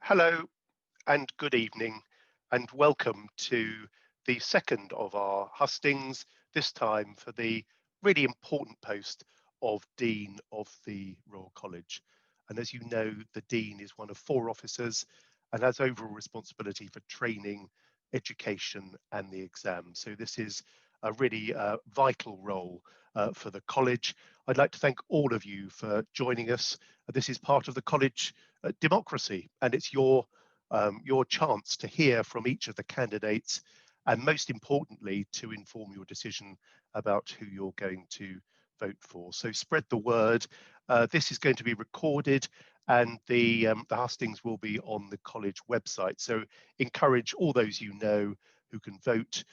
Hello and good evening, and welcome to the second of our hustings, this time for the really important post of Dean of the Royal College. And as you know, the Dean is one of 4 officers and has overall responsibility for training, education and the exams. So this is a really vital role for the college. I'd like to thank all of you for joining us. This is part of the college democracy, and it's your chance to hear from each of the candidates, and most importantly, to inform your decision about who you're going to vote for. So spread the word. This is going to be recorded, and the hustings will be on the college website. So encourage all those you know who can vote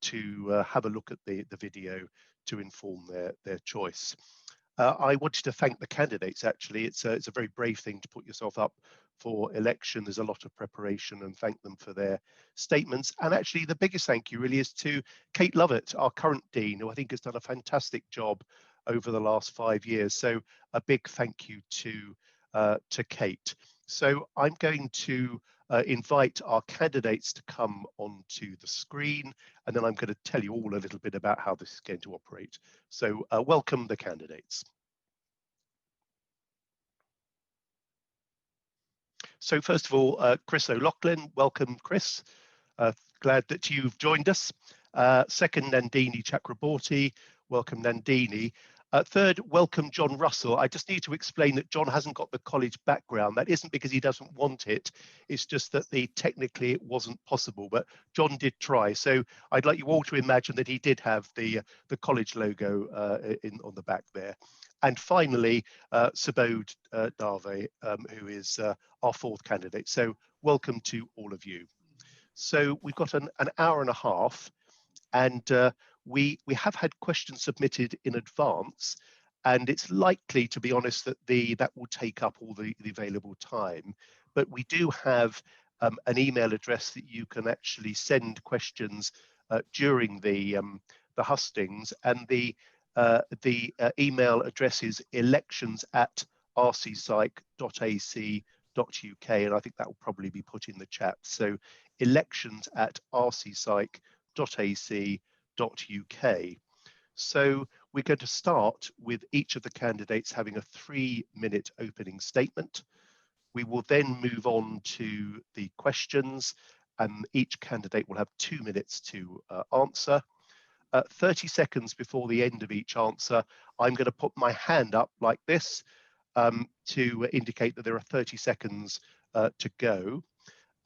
to have a look at the video to inform their choice. I wanted to thank the candidates. Actually, it's a very brave thing to put yourself up for election. There's a lot of preparation, and thank them for their statements. And actually, the biggest thank you really is to Kate Lovett, our current Dean, who I think has done a fantastic job over the last 5 years. So a big thank you to Kate. So I'm going to invite our candidates to come onto the screen, and then I'm going to tell you all a little bit about how this is going to operate. So welcome the candidates. So first of all, Chris O'Loughlin, welcome Chris. Glad that you've joined us. Second, Nandini Chakraborty, welcome Nandini. Third, welcome John Russell. I just need to explain that John hasn't got the college background. That isn't because he doesn't want it. It's just that technically it wasn't possible, but John did try. So I'd like you all to imagine that he did have the college logo on the back there. And finally, Subodh Dave, who is our 4th candidate. So welcome to all of you. So we've got an hour and a half, and we have had questions submitted in advance, and it's likely, to be honest, that that will take up all the available time. But we do have an email address that you can actually send questions during the hustings, and the email address is elections@rcpsych.ac.uk, and I think that will probably be put in the chat. So elections@rcpsych.ac.uk. So we're going to start with each of the candidates having a 3-minute opening statement. We will then move on to the questions, and each candidate will have 2 minutes to answer. 30 seconds before the end of each answer, I'm going to put my hand up like this to indicate that there are 30 seconds to go.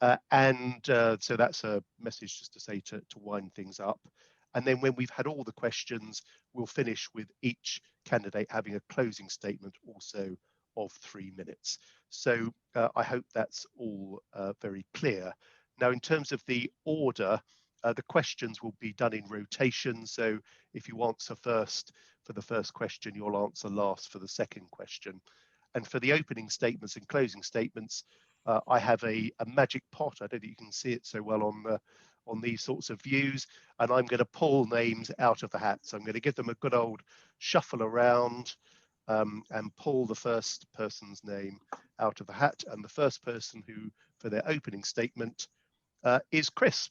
So that's a message just to say to wind things up. And then when we've had all the questions, we'll finish with each candidate having a closing statement also of 3 minutes. So I hope that's all very clear. Now, in terms of the order, the questions will be done in rotation. So if you answer first for the first question, you'll answer last for the second question. And for the opening statements and closing statements, I have a magic pot. I don't think you can see it so well on these sorts of views. And I'm going to pull names out of the hat. So I'm going to give them a good old shuffle around and pull the first person's name out of the hat. And the first person who, for their opening statement, is Chris.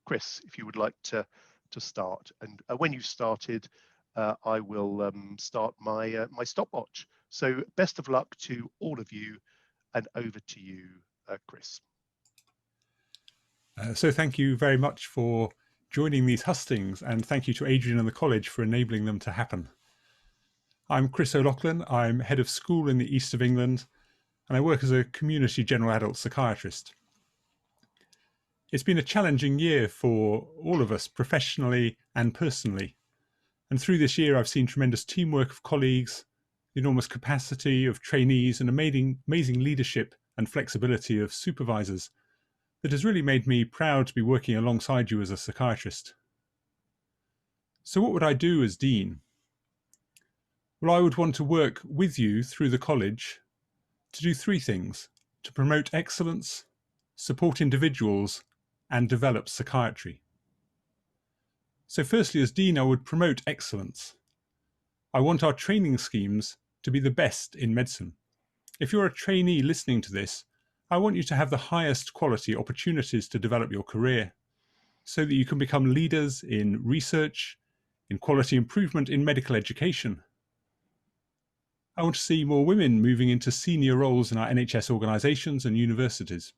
Chris, if you would like to start. And when you've started, I will start my stopwatch. So best of luck to all of you, and over to you, Chris. So thank you very much for joining these hustings, and thank you to Adrian and the college for enabling them to happen. I'm Chris O'Loughlin. I'm head of school in the east of England, and I work as a community general adult psychiatrist. It's been a challenging year for all of us, professionally and personally. And through this year, I've seen tremendous teamwork of colleagues, the enormous capacity of trainees, and amazing leadership and flexibility of supervisors that has really made me proud to be working alongside you as a psychiatrist. So what would I do as Dean? Well, I would want to work with you through the college to do 3 things: to promote excellence, support individuals, and develop psychiatry. So firstly, as Dean, I would promote excellence. I want our training schemes to be the best in medicine. If you're a trainee listening to this, I want you to have the highest quality opportunities to develop your career so that you can become leaders in research, in quality improvement in medical education. I want to see more women moving into senior roles in our NHS organisations and universities.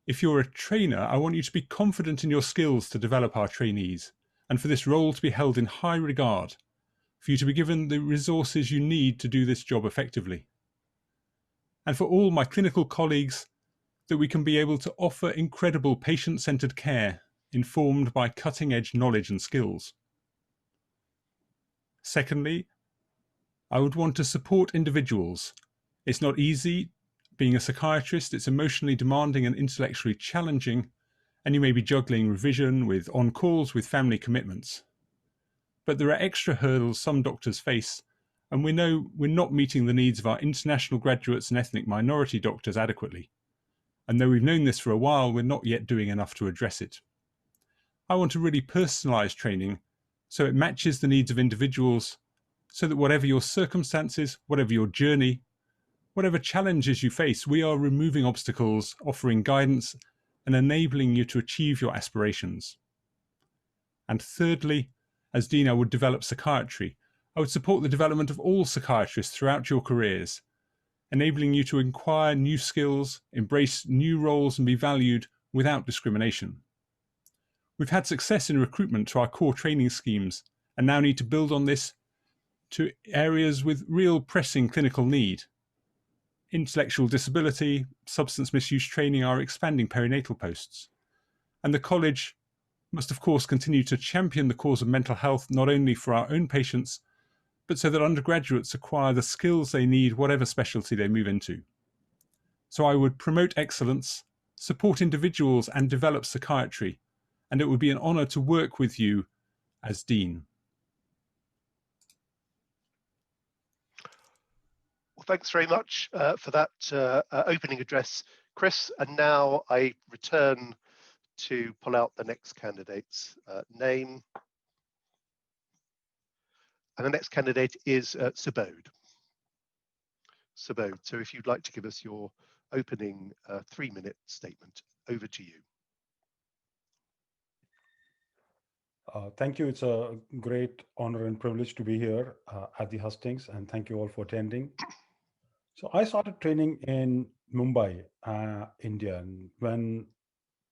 If you're a trainer, I want you to be confident in your skills to develop our trainees, and for this role to be held in high regard, for you to be given the resources you need to do this job effectively. And for all my clinical colleagues, that we can be able to offer incredible patient-centred care informed by cutting-edge knowledge and skills. Secondly, I would want to support individuals. It's not easy being a psychiatrist. It's emotionally demanding and intellectually challenging, and you may be juggling revision with on-calls with family commitments. But there are extra hurdles some doctors face, and we know we're not meeting the needs of our international graduates and ethnic minority doctors adequately. And though we've known this for a while, we're not yet doing enough to address it. I want to really personalise training so it matches the needs of individuals, so that whatever your circumstances, whatever your journey, whatever challenges you face, we are removing obstacles, offering guidance, and enabling you to achieve your aspirations. And thirdly, as Dean, I would develop psychiatry. I would support the development of all psychiatrists throughout your careers, enabling you to acquire new skills, embrace new roles, and be valued without discrimination. We've had success in recruitment to our core training schemes and now need to build on this to areas with real pressing clinical need. Intellectual disability, substance misuse training are expanding perinatal posts. And the college must of course continue to champion the cause of mental health, not only for our own patients, but so that undergraduates acquire the skills they need, whatever specialty they move into. So I would promote excellence, support individuals, and develop psychiatry, and it would be an honour to work with you as Dean. Well, thanks very much for that opening address, Chris. And now I return to pull out the next candidate's name. And the next candidate is Subodh. Subodh, so if you'd like to give us your opening 3-minute statement, over to you. Thank you. It's a great honor and privilege to be here at the Hustings, and thank you all for attending. So I started training in Mumbai, India, and when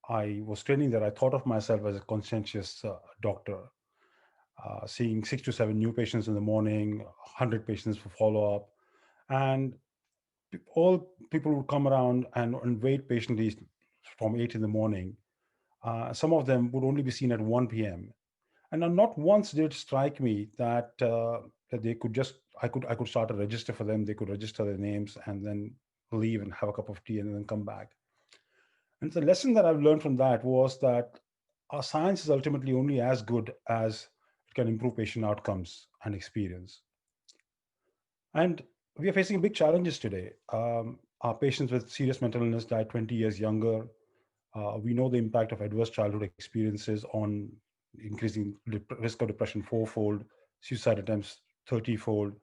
I was training there, I thought of myself as a conscientious doctor, seeing 6 to 7 new patients in the morning, 100 patients for follow-up, and all people would come around and wait patiently from 8 in the morning. Some of them would only be seen at 1 p.m. And not once did it strike me that that they could just I could start a register for them. They could register their names and then leave and have a cup of tea and then come back. And the lesson that I've learned from that was that our science is ultimately only as good as it can improve patient outcomes and experience. And we are facing big challenges today. Our patients with serious mental illness die 20 years younger. We know the impact of adverse childhood experiences on increasing risk of depression 4-fold, suicide attempts 30-fold,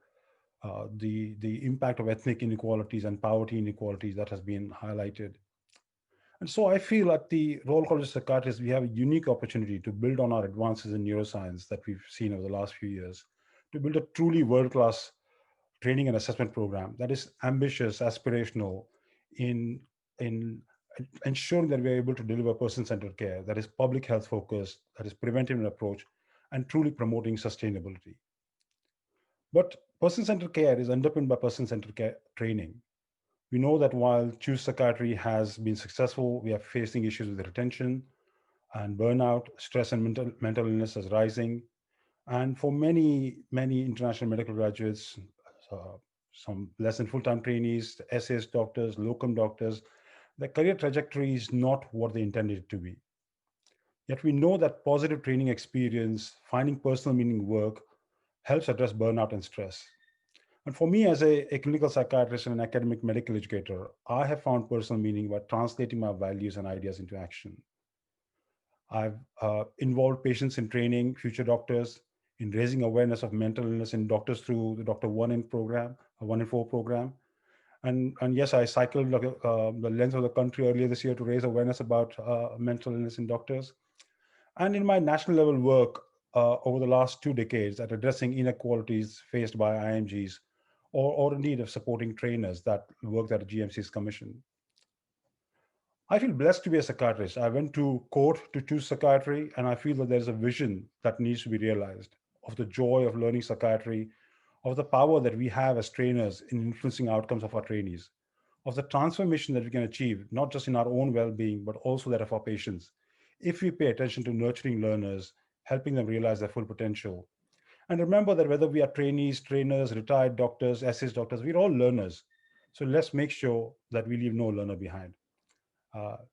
the impact of ethnic inequalities and poverty inequalities that has been highlighted. And so I feel at the Royal College of Psychiatrists, we have a unique opportunity to build on our advances in neuroscience that we've seen over the last few years, to build a truly world-class training and assessment program that is ambitious, aspirational, in ensuring that we're able to deliver person-centered care that is public health focused, that is preventive in approach, and truly promoting sustainability. But person-centered care is underpinned by person-centered care training. We know that while Choose Psychiatry has been successful, we are facing issues with retention and burnout, stress and mental illness is rising. And for many international medical graduates, some less than full-time trainees, SAS doctors, locum doctors, their career trajectory is not what they intended it to be. Yet we know that positive training experience, finding personal meaning work, helps address burnout and stress. And for me as a clinical psychiatrist and an academic medical educator, I have found personal meaning by translating my values and ideas into action. I've involved patients in training future doctors, in raising awareness of mental illness in doctors through the Dr. 1 in 4 program. And yes, I cycled the length of the country earlier this year to raise awareness about mental illness in doctors. And in my national level work over the last 2 decades at addressing inequalities faced by IMGs, or indeed of supporting trainers that worked at a GMC's commission. I feel blessed to be a psychiatrist. I went to court to choose psychiatry, and I feel that there's a vision that needs to be realized of the joy of learning psychiatry, of the power that we have as trainers in influencing outcomes of our trainees, of the transformation that we can achieve, not just in our own well-being, but also that of our patients, if we pay attention to nurturing learners, helping them realize their full potential. And remember that whether we are trainees, trainers, retired doctors, SS doctors, we're all learners. So let's make sure that we leave no learner behind.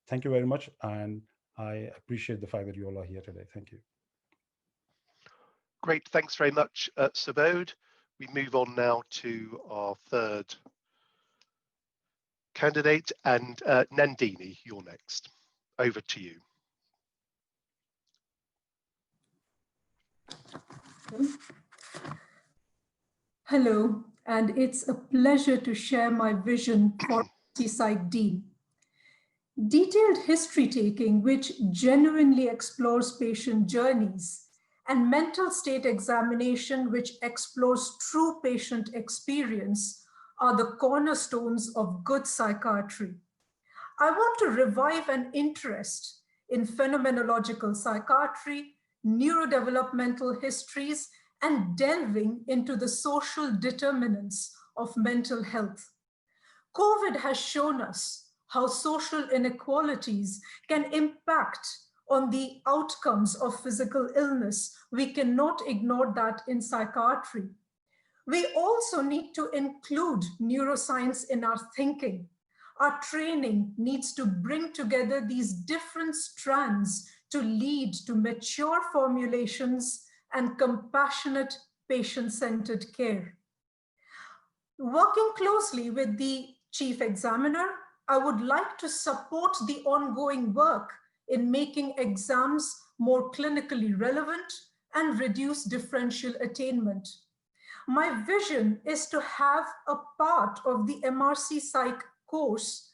Thank you very much. And I appreciate the fact that you all are here today. Thank you. Great, thanks very much, Subodh. We move on now to our third candidate, and Nandini, you're next. Over to you. Hello, and it's a pleasure to share my vision for RCPsych Dean. Detailed history taking, which genuinely explores patient journeys, and mental state examination, which explores true patient experience, are the cornerstones of good psychiatry. I want to revive an interest in phenomenological psychiatry, neurodevelopmental histories, and delving into the social determinants of mental health. COVID has shown us how social inequalities can impact on the outcomes of physical illness. We cannot ignore that in psychiatry. We also need to include neuroscience in our thinking. Our training needs to bring together these different strands to lead to mature formulations and compassionate patient-centered care. Working closely with the chief examiner, I would like to support the ongoing work in making exams more clinically relevant and reduce differential attainment. My vision is to have a part of the RCPsych course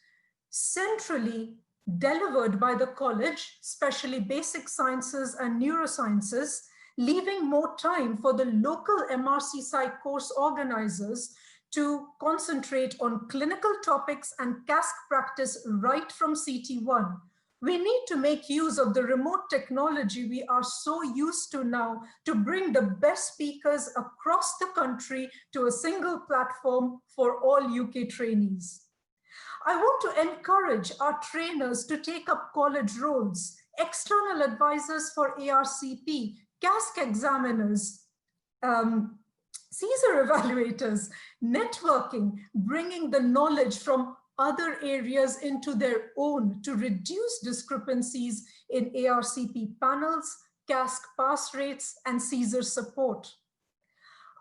centrally delivered by the college, especially basic sciences and neurosciences, leaving more time for the local RCPsych course organizers to concentrate on clinical topics and task practice right from CT1. We need to make use of the remote technology we are so used to now to bring the best speakers across the country to a single platform for all UK trainees. I want to encourage our trainers to take up college roles, external advisors for ARCP, CASC examiners, CSER evaluators, networking, bringing the knowledge from other areas into their own to reduce discrepancies in ARCP panels, CASC pass rates, and CSER support.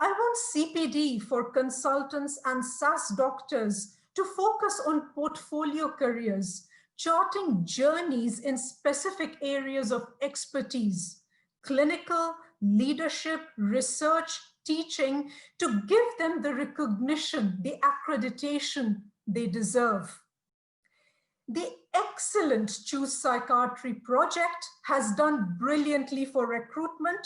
I want CPD for consultants and SAS doctors to focus on portfolio careers, charting journeys in specific areas of expertise, clinical, leadership, research, teaching, to give them the recognition, the accreditation they deserve. The excellent Choose Psychiatry project has done brilliantly for recruitment.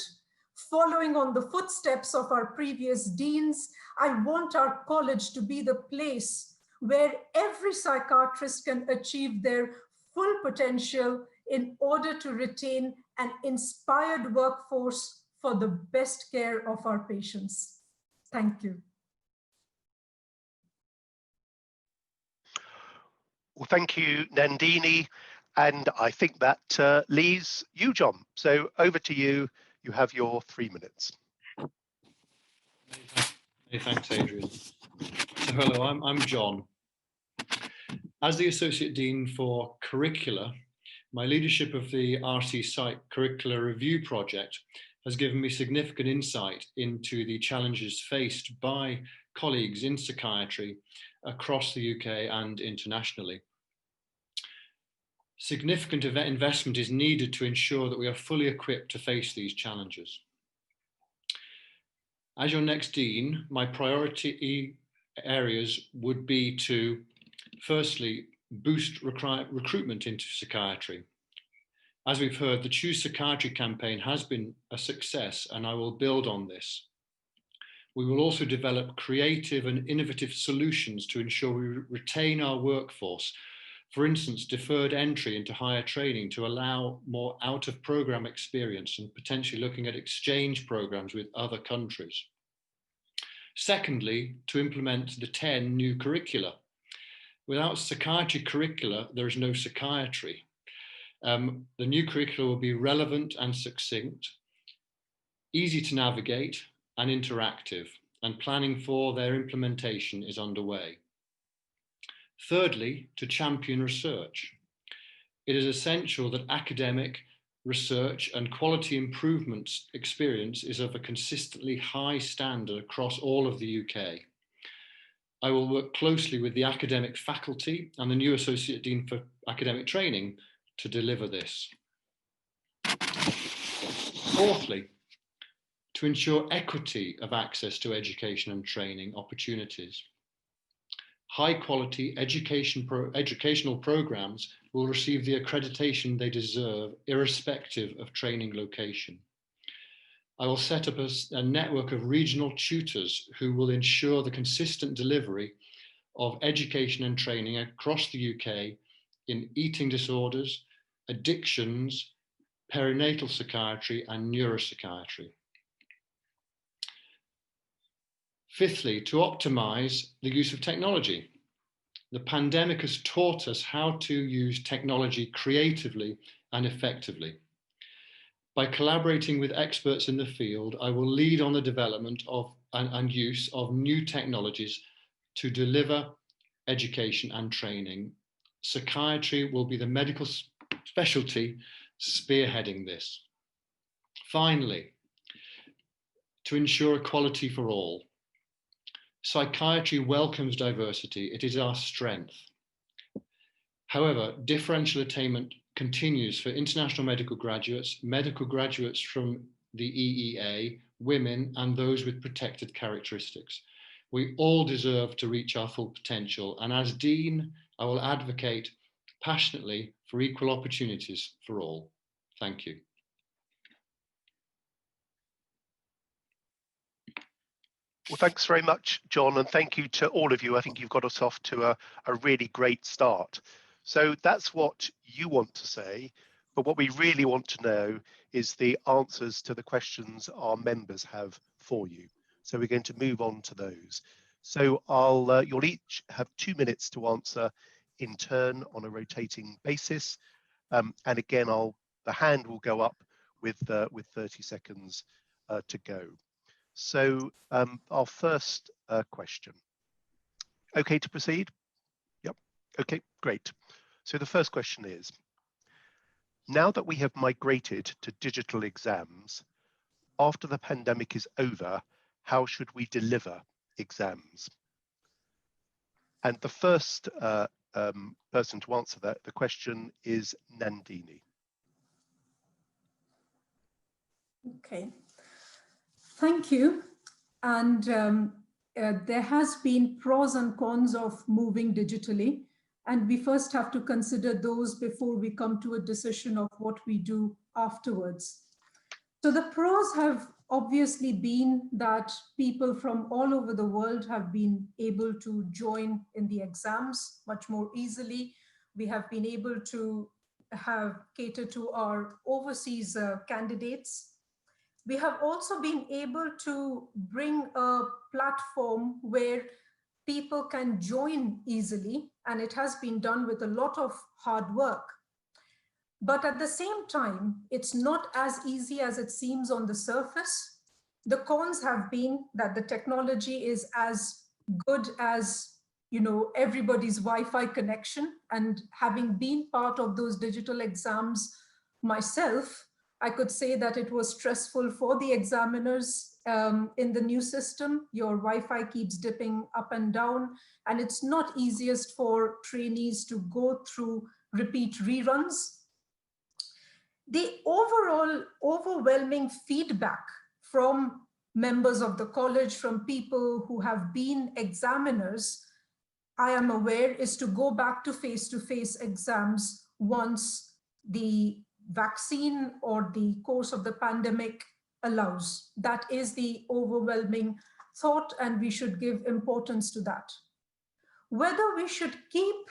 Following on the footsteps of our previous deans, I want our college to be the place where every psychiatrist can achieve their full potential in order to retain an inspired workforce for the best care of our patients. Thank you. Well, thank you, Nandini. And I think that leaves you, John. So over to you. You have your 3 minutes. Hey, thanks, Adrian. So hello, I'm John. As the Associate Dean for Curricula, my leadership of the RCPsych Curricular Review Project has given me significant insight into the challenges faced by colleagues in psychiatry across the UK and internationally. Significant investment is needed to ensure that we are fully equipped to face these challenges. As your next Dean, my priority areas would be to, firstly, boost recruitment into psychiatry. As we've heard, the Choose Psychiatry campaign has been a success, and I will build on this. We will also develop creative and innovative solutions to ensure we retain our workforce. For instance, deferred entry into higher training to allow more out-of-program experience and potentially looking at exchange programs with other countries. Secondly, to implement the 10 new curricula. Without psychiatry curricula, there is no psychiatry. The new curricula will be relevant and succinct, easy to navigate and interactive, and planning for their implementation is underway. Thirdly, to champion research. It is essential that academic research and quality improvement experience is of a consistently high standard across all of the UK. I will work closely with the academic faculty and the new Associate Dean for Academic Training to deliver this. Fourthly, to ensure equity of access to education and training opportunities. High quality educational programs will receive the accreditation they deserve, irrespective of training location. I will set up a network of regional tutors who will ensure the consistent delivery of education and training across the UK in eating disorders, addictions, perinatal psychiatry, and neuropsychiatry. Fifthly, to optimize the use of technology. The pandemic has taught us how to use technology creatively and effectively. By collaborating with experts in the field, I will lead on the development of and use of new technologies to deliver education and training. Psychiatry will be the medical specialty spearheading this. Finally, to ensure equality for all. Psychiatry welcomes diversity. It is our strength. However, differential attainment continues for international medical graduates from the EEA, women, and those with protected characteristics. We all deserve to reach our full potential, and as Dean, I will advocate passionately for equal opportunities for all. Thank you. Well, thanks very much, John, and thank you to all of you. I think you've got us off to a really great start. So that's what you want to say, but what we really want to know is the answers to the questions our members have for you. So we're going to move on to those. So you'll each have 2 minutes to answer in turn on a rotating basis. And again, the hand will go up with 30 seconds to go. So our first question. Okay to proceed? Yep. Okay, great. So the first question is, now that we have migrated to digital exams, after the pandemic is over, how should we deliver exams? And the first person to answer the question is Nandini. Okay. Thank you. And there has been pros and cons of moving digitally. And we first have to consider those before we come to a decision of what we do afterwards. So the pros have obviously been that people from all over the world have been able to join in the exams much more easily. We have been able to cater to our overseas candidates. We have also been able to bring a platform where people can join easily, and it has been done with a lot of hard work. But at the same time, it's not as easy as it seems on the surface. The cons have been that the technology is as good as, everybody's Wi-Fi connection. And having been part of those digital exams myself, I could say that it was stressful for the examiners in the new system. Your Wi-Fi keeps dipping up and down, and it's not easiest for trainees to go through repeat reruns. The overall overwhelming feedback from members of the college, from people who have been examiners, I am aware, is to go back to face-to-face exams once the vaccine or the course of the pandemic allows. That is the overwhelming thought, and we should give importance to that. Whether we should keep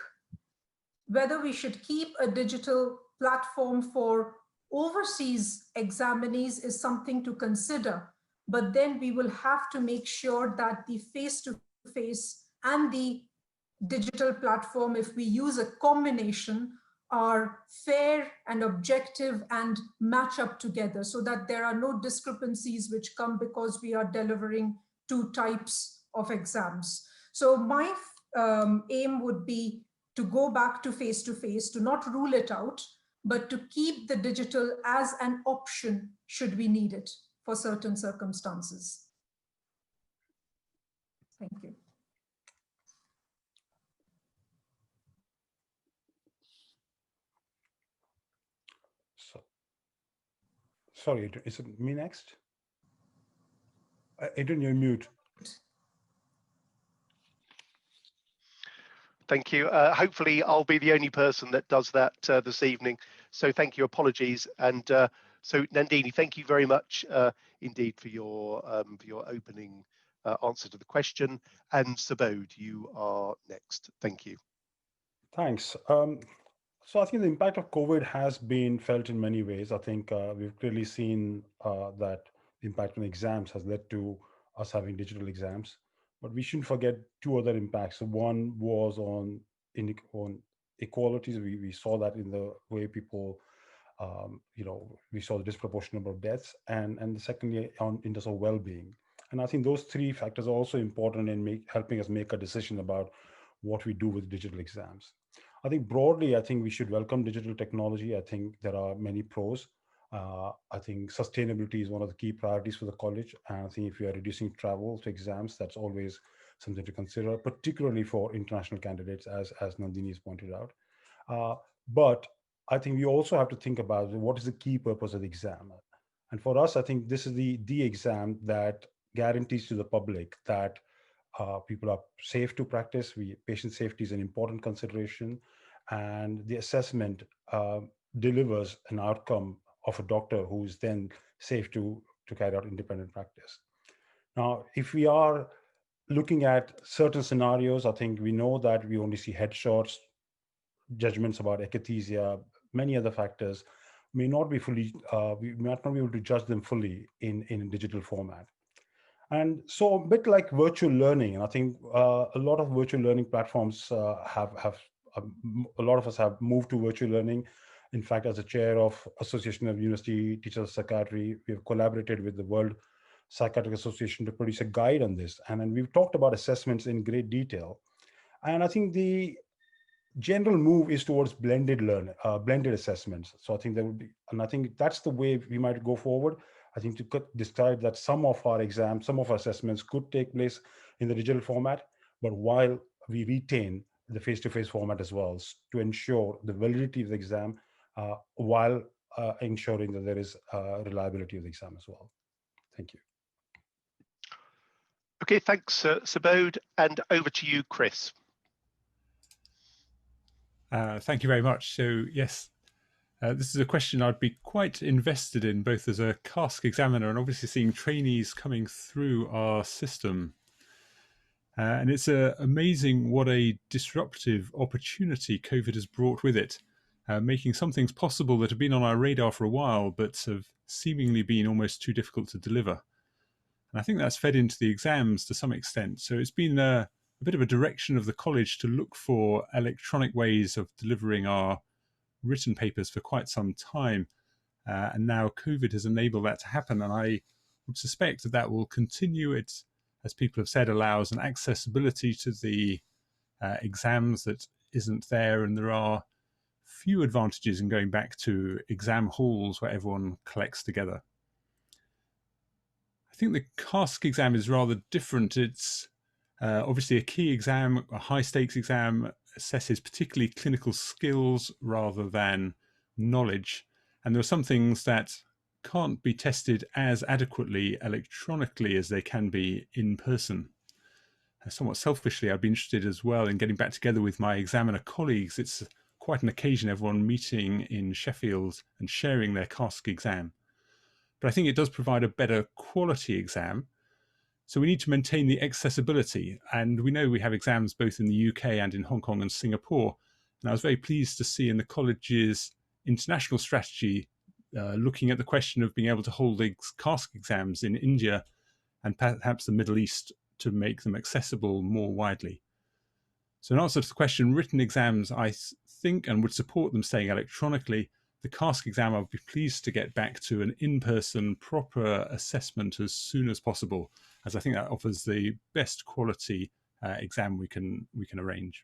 a digital platform for overseas examinees is something to consider, but then we will have to make sure that the face-to-face and the digital platform, if we use a combination, are fair and objective and match up together, so that there are no discrepancies which come because we are delivering two types of exams. So my aim would be to go back to face-to-face, to not rule it out, but to keep the digital as an option should we need it for certain circumstances. Thank you. Sorry, is it me next? Adrian, you're mute. Thank you. Hopefully I'll be the only person that does that this evening. So thank you, apologies. And so Nandini, thank you very much indeed for your opening answer to the question. And Subodh, you are next. Thank you. Thanks. So I think the impact of COVID has been felt in many ways. I think we've clearly seen that the impact on exams has led to us having digital exams. But we shouldn't forget two other impacts. So one was on inequalities. We saw that in the way people, we saw the disproportionate number of deaths, and secondly, in terms of well-being. And I think those three factors are also important in helping us make a decision about what we do with digital exams. I think broadly, I think we should welcome digital technology. I think there are many pros. I think sustainability is one of the key priorities for the college. And I think if we are reducing travel to exams, that's always something to consider, particularly for international candidates, as Nandini has pointed out. But I think we also have to think about what is the key purpose of the exam. And for us, I think this is the exam that guarantees to the public that people are safe to practice. Patient safety is an important consideration, and the assessment delivers an outcome of a doctor who is then safe to carry out independent practice. Now, if we are looking at certain scenarios, I think we know that we only see headshots, judgments about akathisia, many other factors may not be fully, we might not be able to judge them fully in digital format. And so a bit like virtual learning, and I think a lot of virtual learning platforms a lot of us have moved to virtual learning. In fact, as a chair of Association of University Teachers of Psychiatry, we have collaborated with the World Psychiatric Association to produce a guide on this. And we've talked about assessments in great detail. And I think the general move is towards blended assessments. So I think there would be, and I think that's the way we might go forward. I think to decide that some of our exams, some of our assessments could take place in the digital format, but while we retain the face-to-face format as well, to ensure the validity of the exam while ensuring that there is reliability of the exam as well. Thank you. Okay, thanks, Subodh, and over to you, Chris. Thank you very much. So yes, this is a question I'd be quite invested in, both as a CASC examiner and obviously seeing trainees coming through our system. And it's amazing what a disruptive opportunity COVID has brought with it, making some things possible that have been on our radar for a while, but have seemingly been almost too difficult to deliver. And I think that's fed into the exams to some extent. So it's been a bit of a direction of the college to look for electronic ways of delivering our written papers for quite some time. And now COVID has enabled that to happen. And I would suspect that that will continue. It, as people have said, allows an accessibility to the exams that isn't there. And there are few advantages in going back to exam halls where everyone collects together. I think the CASC exam is rather different. It's obviously a key exam, a high stakes exam, assesses particularly clinical skills rather than knowledge. And there are some things that can't be tested as adequately electronically as they can be in person. Somewhat selfishly, I'd be interested as well in getting back together with my examiner colleagues. It's quite an occasion, everyone meeting in Sheffield and sharing their CASC exam. But I think it does provide a better quality exam. So we need to maintain the accessibility. And we know we have exams both in the UK and in Hong Kong and Singapore. And I was very pleased to see in the college's international strategy, looking at the question of being able to hold CASC exams in India and perhaps the Middle East to make them accessible more widely. So in answer to the question, written exams, I think, and would support them staying electronically. The CASC exam, I would be pleased to get back to an in-person proper assessment as soon as possible, as I think that offers the best quality exam we can arrange.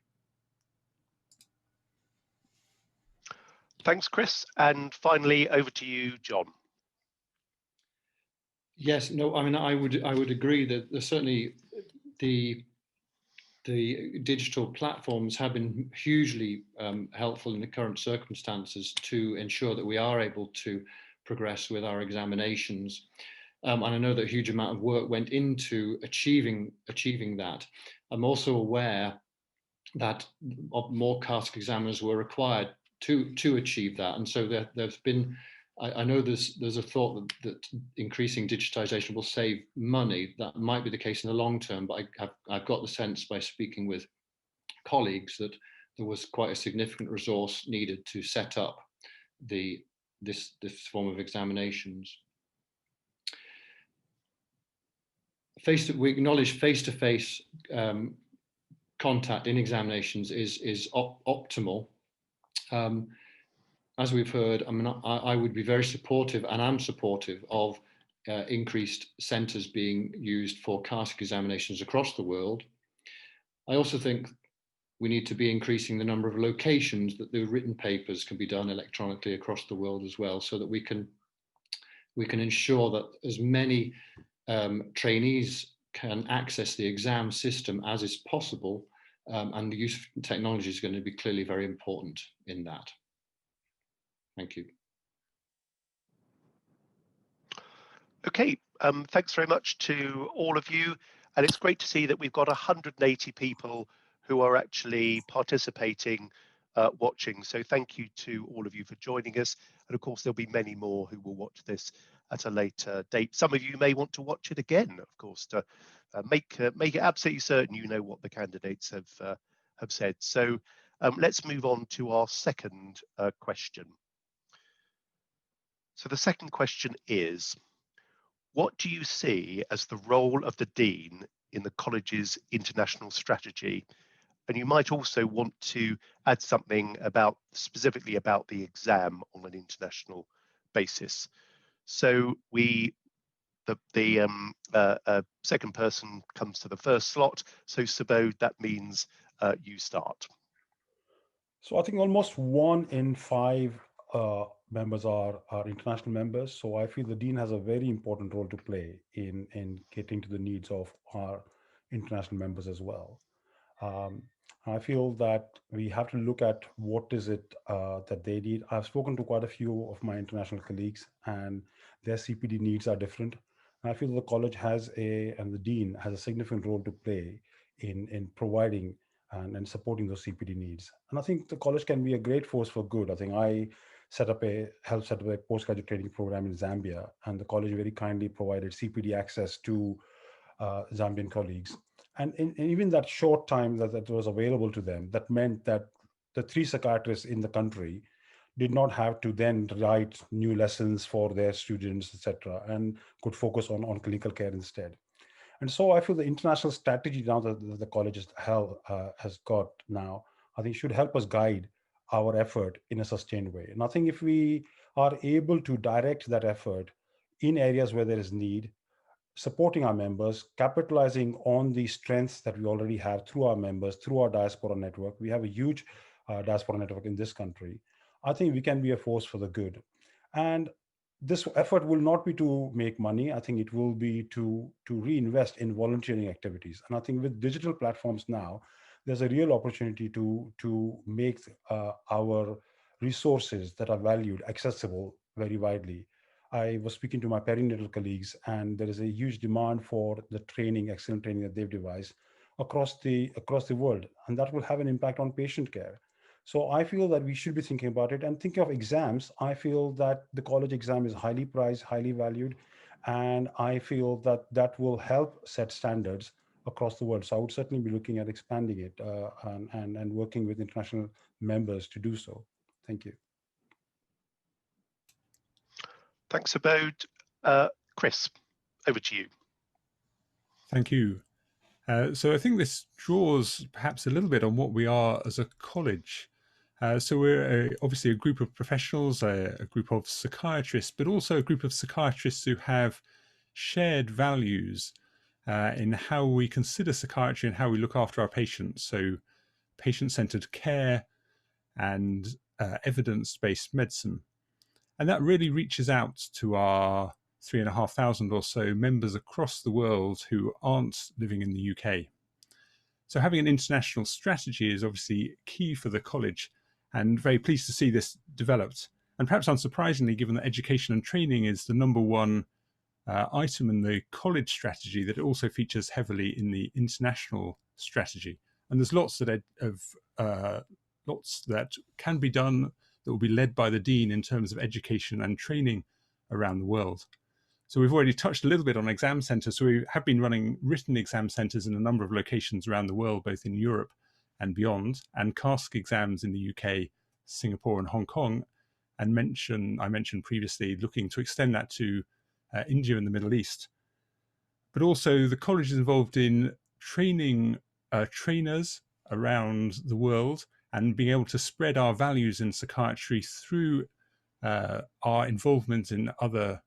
Thanks, Chris. And finally, over to you, John. Yes, no, I mean, I would agree that there's certainly the digital platforms have been hugely helpful in the current circumstances to ensure that we are able to progress with our examinations. And I know that a huge amount of work went into achieving that. I'm also aware that more CASC examiners were required to achieve that. And so there's been, I know there's a thought that increasing digitization will save money. That might be the case in the long term, but I've got the sense by speaking with colleagues that there was quite a significant resource needed to set up this form of examinations. We acknowledge face-to-face contact in examinations is optimal. As we've heard, I mean, I would be very supportive, and I'm supportive of increased centres being used for CASC examinations across the world. I also think we need to be increasing the number of locations that the written papers can be done electronically across the world as well, so that we can ensure that as many trainees can access the exam system as is possible, and the use of technology is going to be clearly very important in that. Thank you. Okay, thanks very much to all of you. And it's great to see that we've got 180 people who are actually participating, watching. So thank you to all of you for joining us. And of course, there'll be many more who will watch this at a later date. Some of you may want to watch it again, of course, to make it absolutely certain you know what the candidates have said. So let's move on to our second question. So the second question is, what do you see as the role of the Dean in the college's international strategy? And you might also want to add something specifically about the exam on an international basis. So the second person comes to the first slot. So Subodh, that means you start. So I think almost 1 in 5 members are international members. So I feel the Dean has a very important role to play in getting to the needs of our international members as well. I feel that we have to look at what is it that they need. I've spoken to quite a few of my international colleagues, and their CPD needs are different. And I feel the college and the Dean has a significant role to play in providing and supporting those CPD needs. And I think the college can be a great force for good. I think I helped set up a postgraduate training program in Zambia, and the college very kindly provided CPD access to Zambian colleagues. And even that short time that was available to them, that meant that the 3 psychiatrists in the country did not have to then write new lessons for their students, etc., and could focus on clinical care instead. And so I feel the international strategy now that the college has got now, I think should help us guide our effort in a sustained way. And I think if we are able to direct that effort in areas where there is need, supporting our members, capitalizing on the strengths that we already have through our members, through our diaspora network. We have a huge diaspora network in this country. I think we can be a force for the good. And this effort will not be to make money. I think it will be to reinvest in volunteering activities. And I think with digital platforms now, there's a real opportunity to make our resources that are valued accessible very widely. I was speaking to my perinatal colleagues, and there is a huge demand for the training, excellent training that they've devised across the world, and that will have an impact on patient care. So I feel that we should be thinking about it. And thinking of exams, I feel that the college exam is highly prized, highly valued, and I feel that that will help set standards across the world. So I would certainly be looking at expanding it and working with international members to do so. Thank you. Thanks, Abode. Chris, over to you. Thank you. So I think this draws perhaps a little bit on what we are as a college. So we're obviously a group of professionals, a group of psychiatrists, but also a group of psychiatrists who have shared values in how we consider psychiatry and how we look after our patients. So patient-centered care and evidence-based medicine. And that really reaches out to our 3,500 or so members across the world who aren't living in the UK. So having an international strategy is obviously key for the college, and very pleased to see this developed. And perhaps unsurprisingly, given that education and training is the number one item in the college strategy, that it also features heavily in the international strategy. And there's lots that can be done that will be led by the Dean in terms of education and training around the world. So we've already touched a little bit on exam centres. So we have been running written exam centres in a number of locations around the world, both in Europe and beyond, and CASC exams in the UK, Singapore and Hong Kong. And I mentioned previously looking to extend that to India and the Middle East. But also the college is involved in training trainers around the world and being able to spread our values in psychiatry through our involvement in other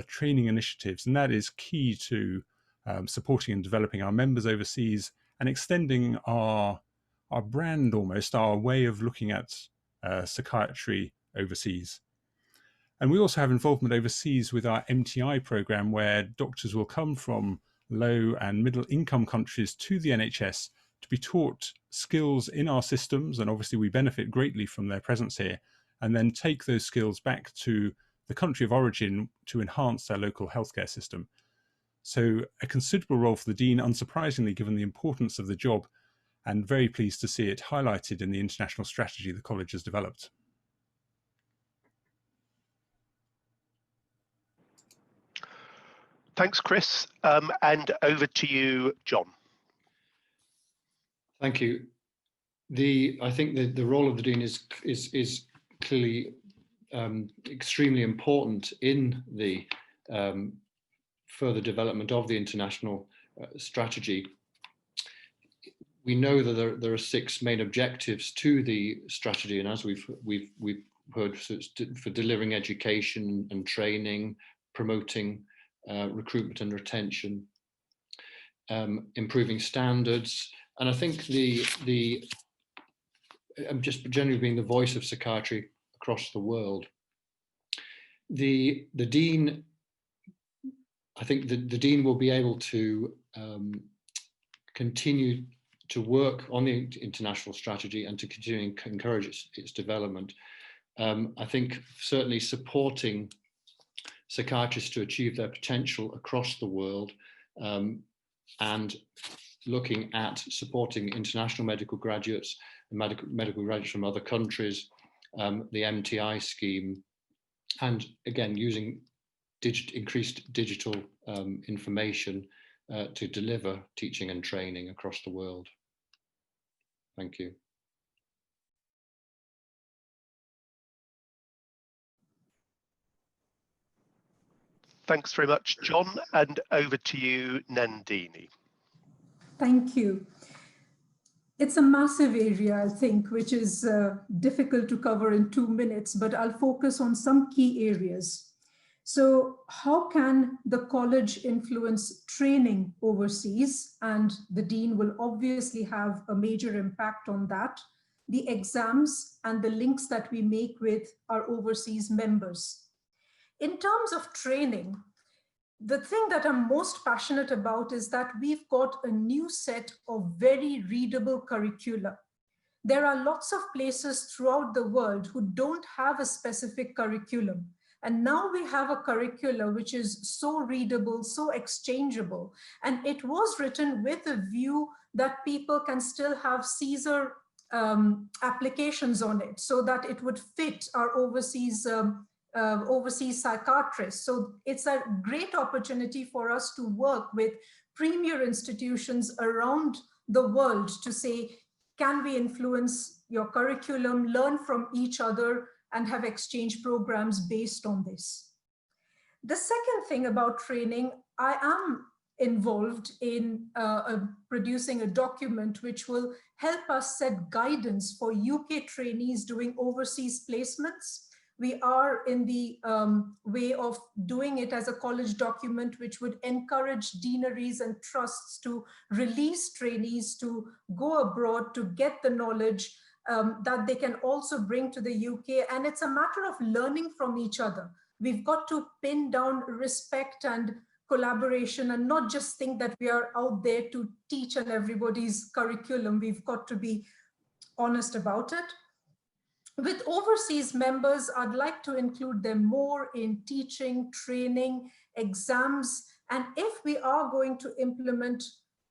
training initiatives. And that is key to supporting and developing our members overseas and extending our brand, almost our way of looking at psychiatry overseas. And we also have involvement overseas with our MTI program, where doctors will come from low and middle income countries to the NHS to be taught skills in our systems, and obviously we benefit greatly from their presence here, and then take those skills back to the country of origin to enhance their local healthcare system. So a considerable role for the Dean, unsurprisingly, given the importance of the job, and very pleased to see it highlighted in the international strategy the college has developed. Thanks, Chris. And over to you, John. Thank you. I think the role of the Dean is clearly extremely important in the further development of the international strategy. We know that there are 6 main objectives to the strategy, and as we've heard, for delivering education and training, promoting recruitment and retention, improving standards, and I think just generally being the voice of psychiatry across the world. The Dean, I think the Dean will be able to continue to work on the international strategy and to continue to encourage its development. I think certainly supporting psychiatrists to achieve their potential across the world, and looking at supporting international medical graduates and medical graduates from other countries, the MTI scheme, and again using increased digital information to deliver teaching and training across the world. Thank you. Thanks very much, John. And over to you, Nandini. Thank you. It's a massive area, I think, which is difficult to cover in 2 minutes, but I'll focus on some key areas. So how can the college influence training overseas? And the Dean will obviously have a major impact on that, the exams and the links that we make with our overseas members. In terms of training, the thing that I'm most passionate about is that we've got a new set of very readable curricula. There are lots of places throughout the world who don't have a specific curriculum. And now we have a curricula which is so readable, so exchangeable. And it was written with a view that people can still have Caesar applications on it, so that it would fit our overseas psychiatrists. So it's a great opportunity for us to work with premier institutions around the world to say, can we influence your curriculum, learn from each other, and have exchange programs based on this? The second thing about training, I am involved in producing a document which will help us set guidance for UK trainees doing overseas placements. We are in the way of doing it as a college document, which would encourage deaneries and trusts to release trainees to go abroad to get the knowledge that they can also bring to the UK. And it's a matter of learning from each other. We've got to pin down respect and collaboration and not just think that we are out there to teach on everybody's curriculum. We've got to be honest about it. With overseas members, I'd like to include them more in teaching, training, exams. And if we are going to implement,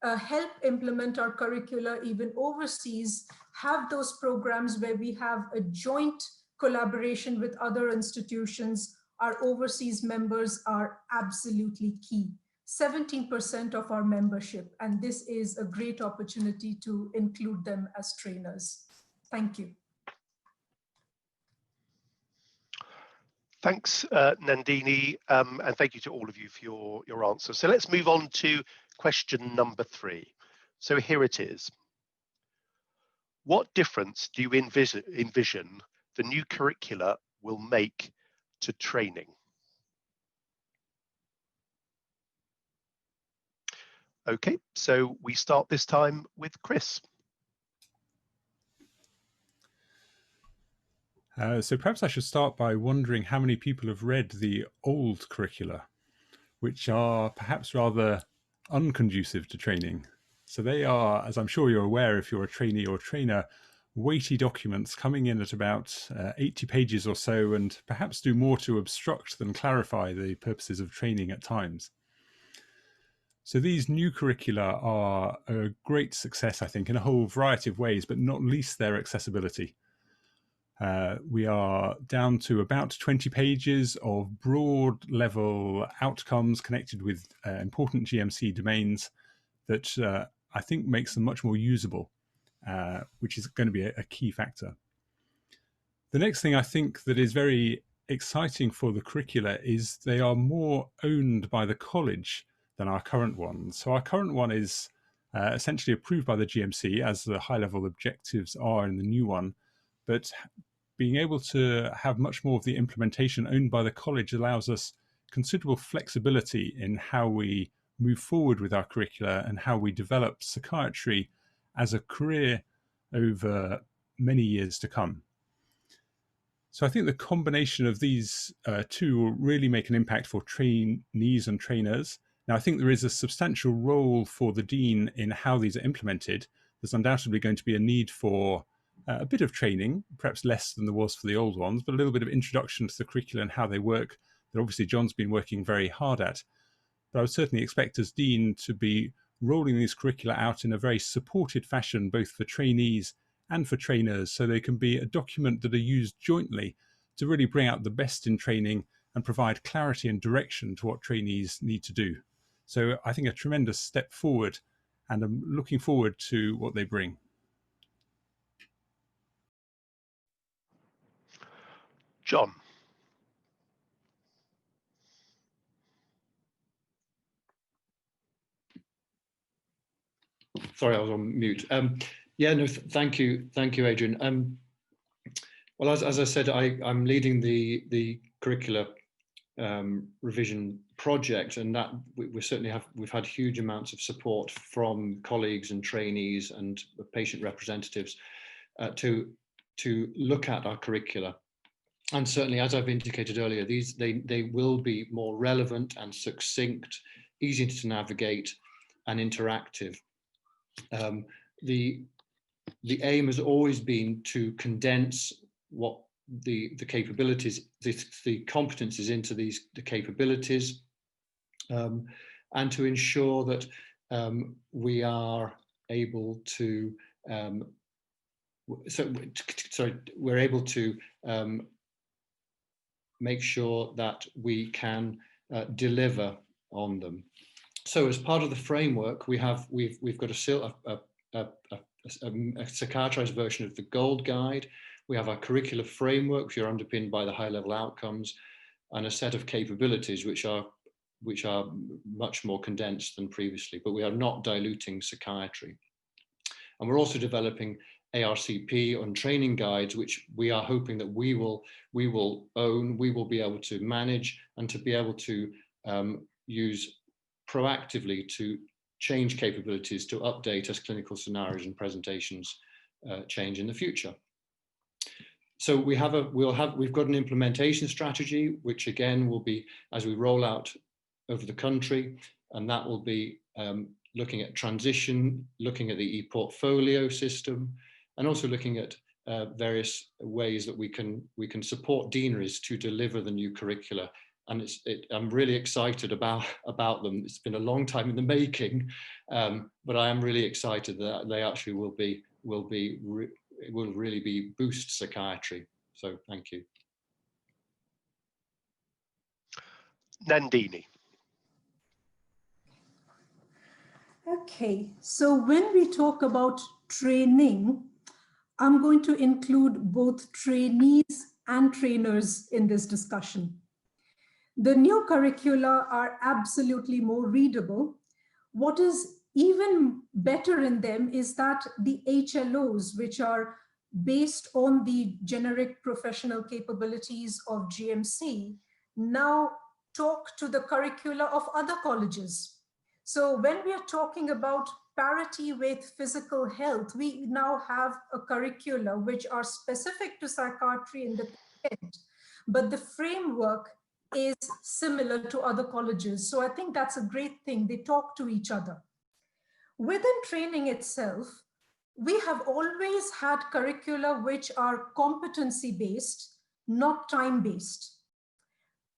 help implement our curricula even overseas, have those programs where we have a joint collaboration with other institutions. Our overseas members are absolutely key. 17% of our membership, and this is a great opportunity to include them as trainers. Thank you. Thanks, Nandini, and thank you to all of you for your answers. So let's move on to question number 3. So here it is. What difference do you envision the new curricula will make to training? Okay, so we start this time with Chris. So perhaps I should start by wondering how many people have read the old curricula, which are perhaps rather unconducive to training. So they are, as I'm sure you're aware if you're a trainee or trainer, weighty documents coming in at about 80 pages or so, and perhaps do more to obstruct than clarify the purposes of training at times. So these new curricula are a great success, I think, in a whole variety of ways, but not least their accessibility. We are down to about 20 pages of broad level outcomes connected with important GMC domains that I think makes them much more usable, which is going to be a key factor. The next thing I think that is very exciting for the curricula is they are more owned by the college than our current one. So our current one is essentially approved by the GMC, as the high-level objectives are in the new one, but being able to have much more of the implementation owned by the college allows us considerable flexibility in how we move forward with our curricula and how we develop psychiatry as a career over many years to come. So I think the combination of these two will really make an impact for trainees and trainers. Now, I think there is a substantial role for the dean in how these are implemented. There's undoubtedly going to be a need for a bit of training, perhaps less than there was for the old ones, but a little bit of introduction to the curriculum and how they work that obviously John's been working very hard at. But I would certainly expect as dean to be rolling these curricula out in a very supported fashion, both for trainees and for trainers, so they can be a document that are used jointly to really bring out the best in training and provide clarity and direction to what trainees need to do. So I think a tremendous step forward, and I'm looking forward to what they bring. John. Sorry, I was on mute. Yeah, no, thank you, Adrian. Well, as I said, I'm leading the curricula revision project, and that we've had huge amounts of support from colleagues and trainees and patient representatives to look at our curricula. And certainly, as I've indicated earlier, they will be more relevant and succinct, easy to navigate, and interactive. The aim has always been to condense what capabilities, the competencies into the capabilities, and to ensure that we are able to we're able to make sure that we can deliver on them. So as part of the framework, we've got a psychiatrized version of the Gold Guide. We have our curricular framework, which are underpinned by the high-level outcomes, and a set of capabilities which are much more condensed than previously, but we are not diluting psychiatry. And we're also developing ARCP on training guides, which we are hoping that we will own, we will be able to manage, and to be able to use proactively to change capabilities to update as clinical scenarios and presentations change in the future. So we've got an implementation strategy, which again will be as we roll out over the country, and that will be looking at transition, looking at the e-portfolio system, and also looking at various ways that we can support deaneries to deliver the new curricula. And I'm really excited about them. It's been a long time in the making, but I am really excited that they actually will really be boost psychiatry. So thank you. Nandini. Okay, so when we talk about training, I'm going to include both trainees and trainers in this discussion. The new curricula are absolutely more readable. What is even better in them is that the HLOs, which are based on the generic professional capabilities of GMC, now talk to the curricula of other colleges. So when we are talking about parity with physical health, we now have a curricula which are specific to psychiatry in the end, but the framework is similar to other colleges. So I think that's a great thing. They talk to each other. Within training itself, we have always had curricula which are competency-based, not time-based.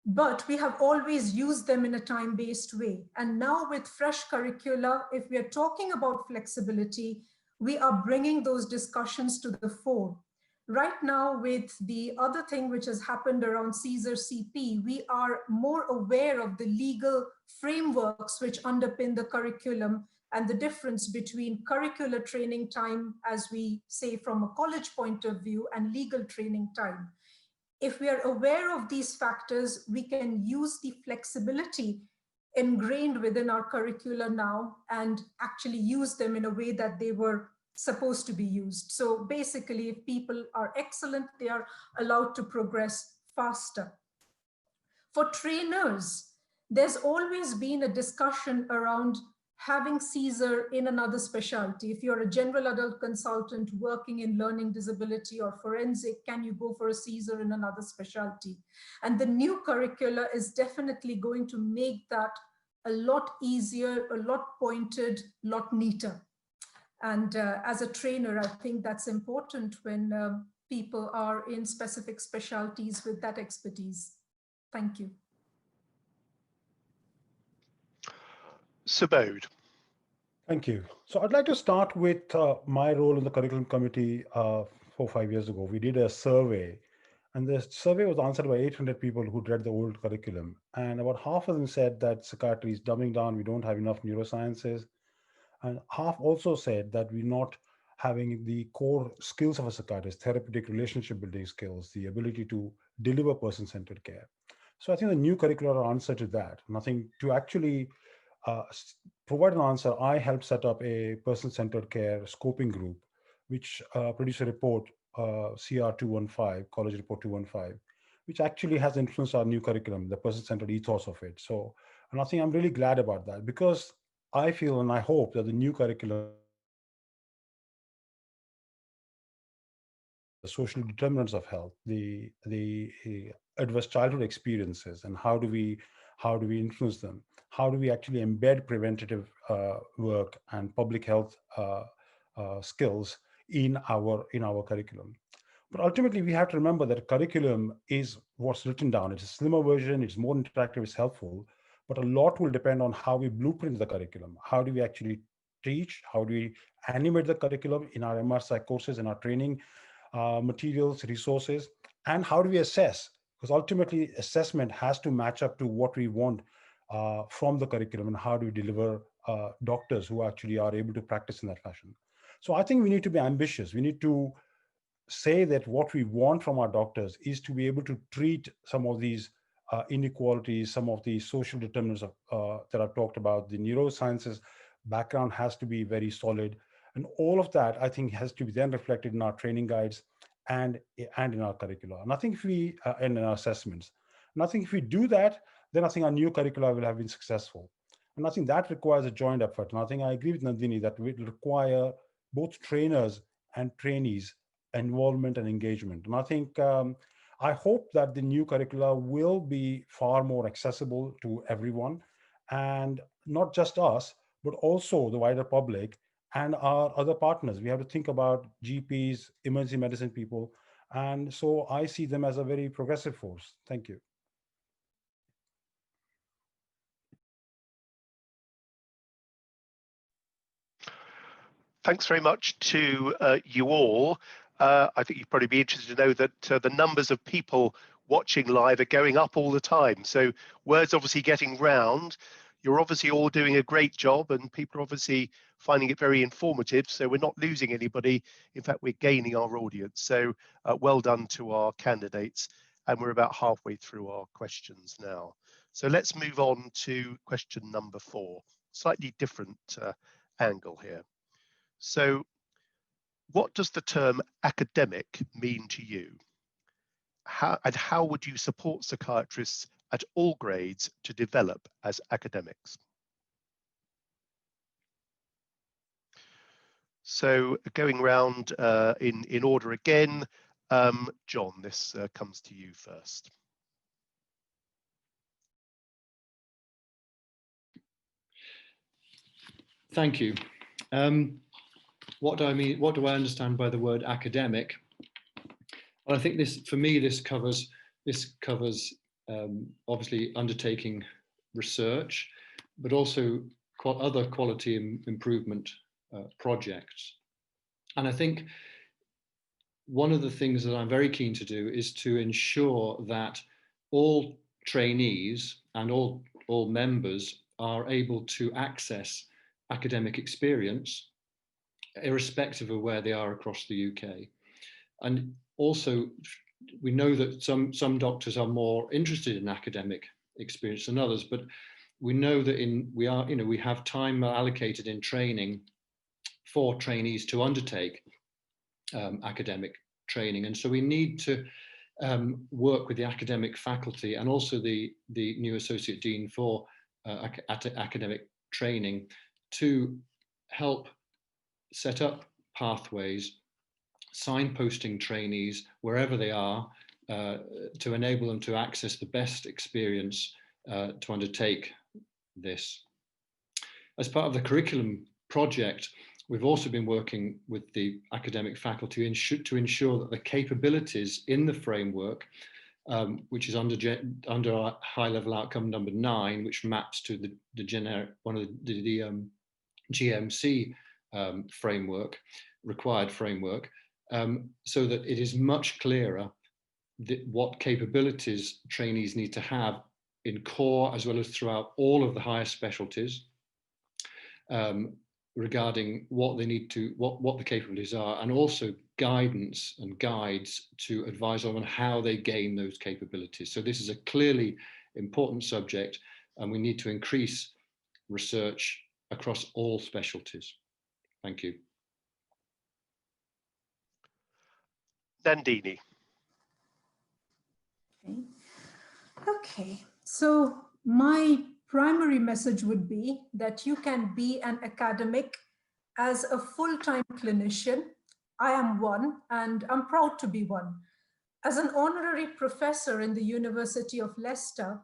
But we have always used them in a time-based way. And now with fresh curricula, if we are talking about flexibility, we are bringing those discussions to the fore. Right now, with the other thing which has happened around CSER-CP, we are more aware of the legal frameworks which underpin the curriculum and the difference between curricular training time, as we say from a college point of view, and legal training time. If we are aware of these factors, we can use the flexibility ingrained within our curricula now and actually use them in a way that they were supposed to be used. So basically, if people are excellent, they are allowed to progress faster. For trainers, there's always been a discussion around having CSER in another specialty. If you're a general adult consultant working in learning disability or forensic, can you go for a CSER in another specialty? And the new curricula is definitely going to make that a lot easier, a lot pointed, a lot neater. And as a trainer, I think that's important when people are in specific specialties with that expertise. Thank you. Subodh. Thank you. So I'd like to start with my role in the curriculum committee 4 or 5 years ago. We did a survey, and the survey was answered by 800 people who read the old curriculum. And about half of them said that psychiatry is dumbing down, we don't have enough neurosciences. And half also said that we're not having the core skills of a psychiatrist, therapeutic relationship building skills, the ability to deliver person-centered care. So I think the new curricular answer to that, nothing to actually provide an answer. I helped set up a person-centered care scoping group, which produced a report, CR215, College Report 215, which actually has influenced our new curriculum, the person-centered ethos of it. So, and I think I'm really glad about that, because I feel and I hope that the new curriculum, the social determinants of health, the adverse childhood experiences, and how do we influence them? How do we actually embed preventative work and public health skills in our curriculum? But ultimately, we have to remember that a curriculum is what's written down. It's a slimmer version, it's more interactive, it's helpful, but a lot will depend on how we blueprint the curriculum. How do we actually teach? How do we animate the curriculum in our MR-Psych courses, in our training materials, resources, and how do we assess? Because ultimately, assessment has to match up to what we want from the curriculum, and how do we deliver doctors who actually are able to practice in that fashion. So I think we need to be ambitious. We need to say that what we want from our doctors is to be able to treat some of these inequalities, some of the social determinants that I've talked about. The neurosciences background has to be very solid. And all of that, I think, has to be then reflected in our training guides and in our curricula. And I think if we, and in our assessments. And I think if we do that, then I think our new curricula will have been successful. And I think that requires a joint effort. And I think I agree with Nandini that it will require both trainers and trainees involvement and engagement. And I think, I hope that the new curricula will be far more accessible to everyone, and not just us, but also the wider public and our other partners. We have to think about GPs, emergency medicine people. And so I see them as a very progressive force. Thank you. Thanks very much to you all. I think you'd probably be interested to know that the numbers of people watching live are going up all the time. So word's obviously getting round. You're obviously all doing a great job, and people are obviously finding it very informative. So we're not losing anybody. In fact, we're gaining our audience. So well done to our candidates. And we're about halfway through our questions now. So let's move on to question number 4, slightly different angle here. So what does the term academic mean to you? How would you support psychiatrists at all grades to develop as academics? So going round in order again, John, this comes to you first. Thank you. What do I mean? What do I understand by the word academic? Well, I think this, for me, this covers obviously undertaking research, but also other quality improvement projects. And I think one of the things that I'm very keen to do is to ensure that all trainees and all members are able to access academic experience, irrespective of where they are across the UK. And also, we know that some doctors are more interested in academic experience than others, but we know that we have time allocated in training for trainees to undertake academic training, and so we need to work with the academic faculty and also the new associate dean for academic training to help set up pathways, signposting trainees wherever they are to enable them to access the best experience to undertake this. As part of the curriculum project, we've also been working with the academic faculty to ensure that the capabilities in the framework, which is under our high-level outcome number 9, which maps to the generic GMC framework, required framework, so that it is much clearer what capabilities trainees need to have in core as well as throughout all of the higher specialties, regarding what they need to, what the capabilities are, and also guidance and guides to advise them on how they gain those capabilities. So this is a clearly important subject, and we need to increase research across all specialties. Thank you. Nandini. Okay, so my primary message would be that you can be an academic as a full-time clinician. I am one, and I'm proud to be one. As an honorary professor in the University of Leicester,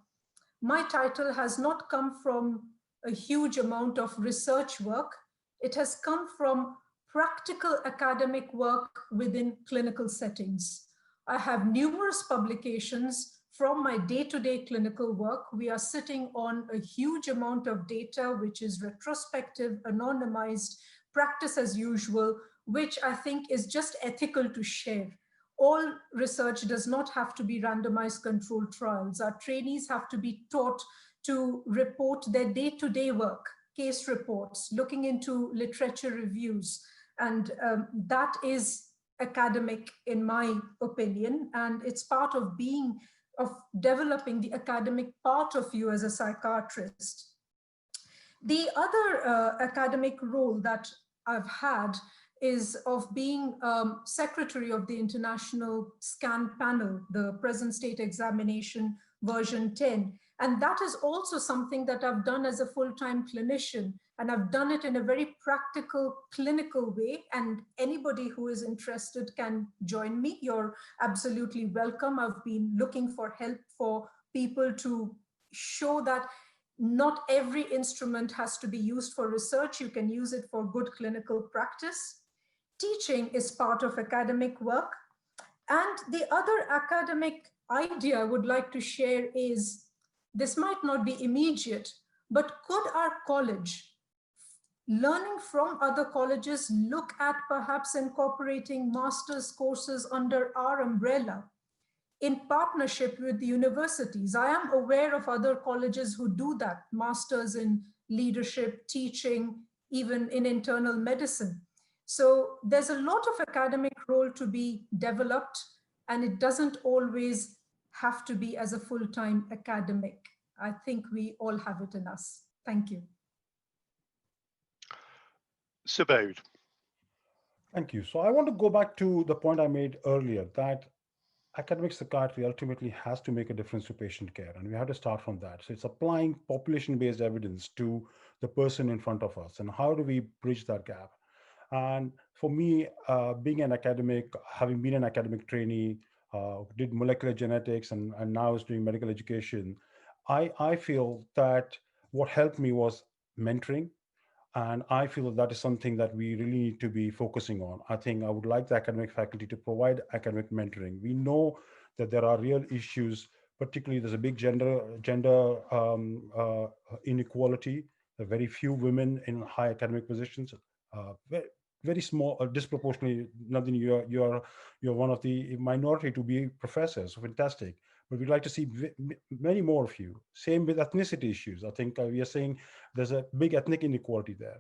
my title has not come from a huge amount of research work. It has come from practical academic work within clinical settings. I have numerous publications from my day-to-day clinical work. We are sitting on a huge amount of data, which is retrospective, anonymized, practice as usual, which I think is just ethical to share. All research does not have to be randomized controlled trials. Our trainees have to be taught to report their day-to-day work, case reports, looking into literature reviews. And that is academic in my opinion. And it's part of developing the academic part of you as a psychiatrist. The other academic role that I've had is of being secretary of the International SCAN panel, the present state examination version 10. And that is also something that I've done as a full-time clinician. And I've done it in a very practical, clinical way. And anybody who is interested can join me. You're absolutely welcome. I've been looking for help for people to show that not every instrument has to be used for research. You can use it for good clinical practice. Teaching is part of academic work. And the other academic idea I would like to share is, this might not be immediate, but could our college, learning from other colleges, look at perhaps incorporating master's courses under our umbrella in partnership with the universities? I am aware of other colleges who do that, masters in leadership, teaching, even in internal medicine. So there's a lot of academic role to be developed, and it doesn't always have to be as a full-time academic. I think we all have it in us. Thank you. Subodh. Thank you. So I want to go back to the point I made earlier, that academic psychiatry ultimately has to make a difference to patient care, and we have to start from that. So it's applying population-based evidence to the person in front of us, and how do we bridge that gap? And for me, being an academic, having been an academic trainee, did molecular genetics and now is doing medical education, I feel that what helped me was mentoring. And I feel that is something that we really need to be focusing on. I think I would like the academic faculty to provide academic mentoring. We know that there are real issues, particularly there's a big gender inequality. There are very few women in high academic positions. Very small, disproportionately. Nothing. You're one of the minority to be professors. So fantastic. But we'd like to see many more of you. Same with ethnicity issues. I think we are saying there's a big ethnic inequality there.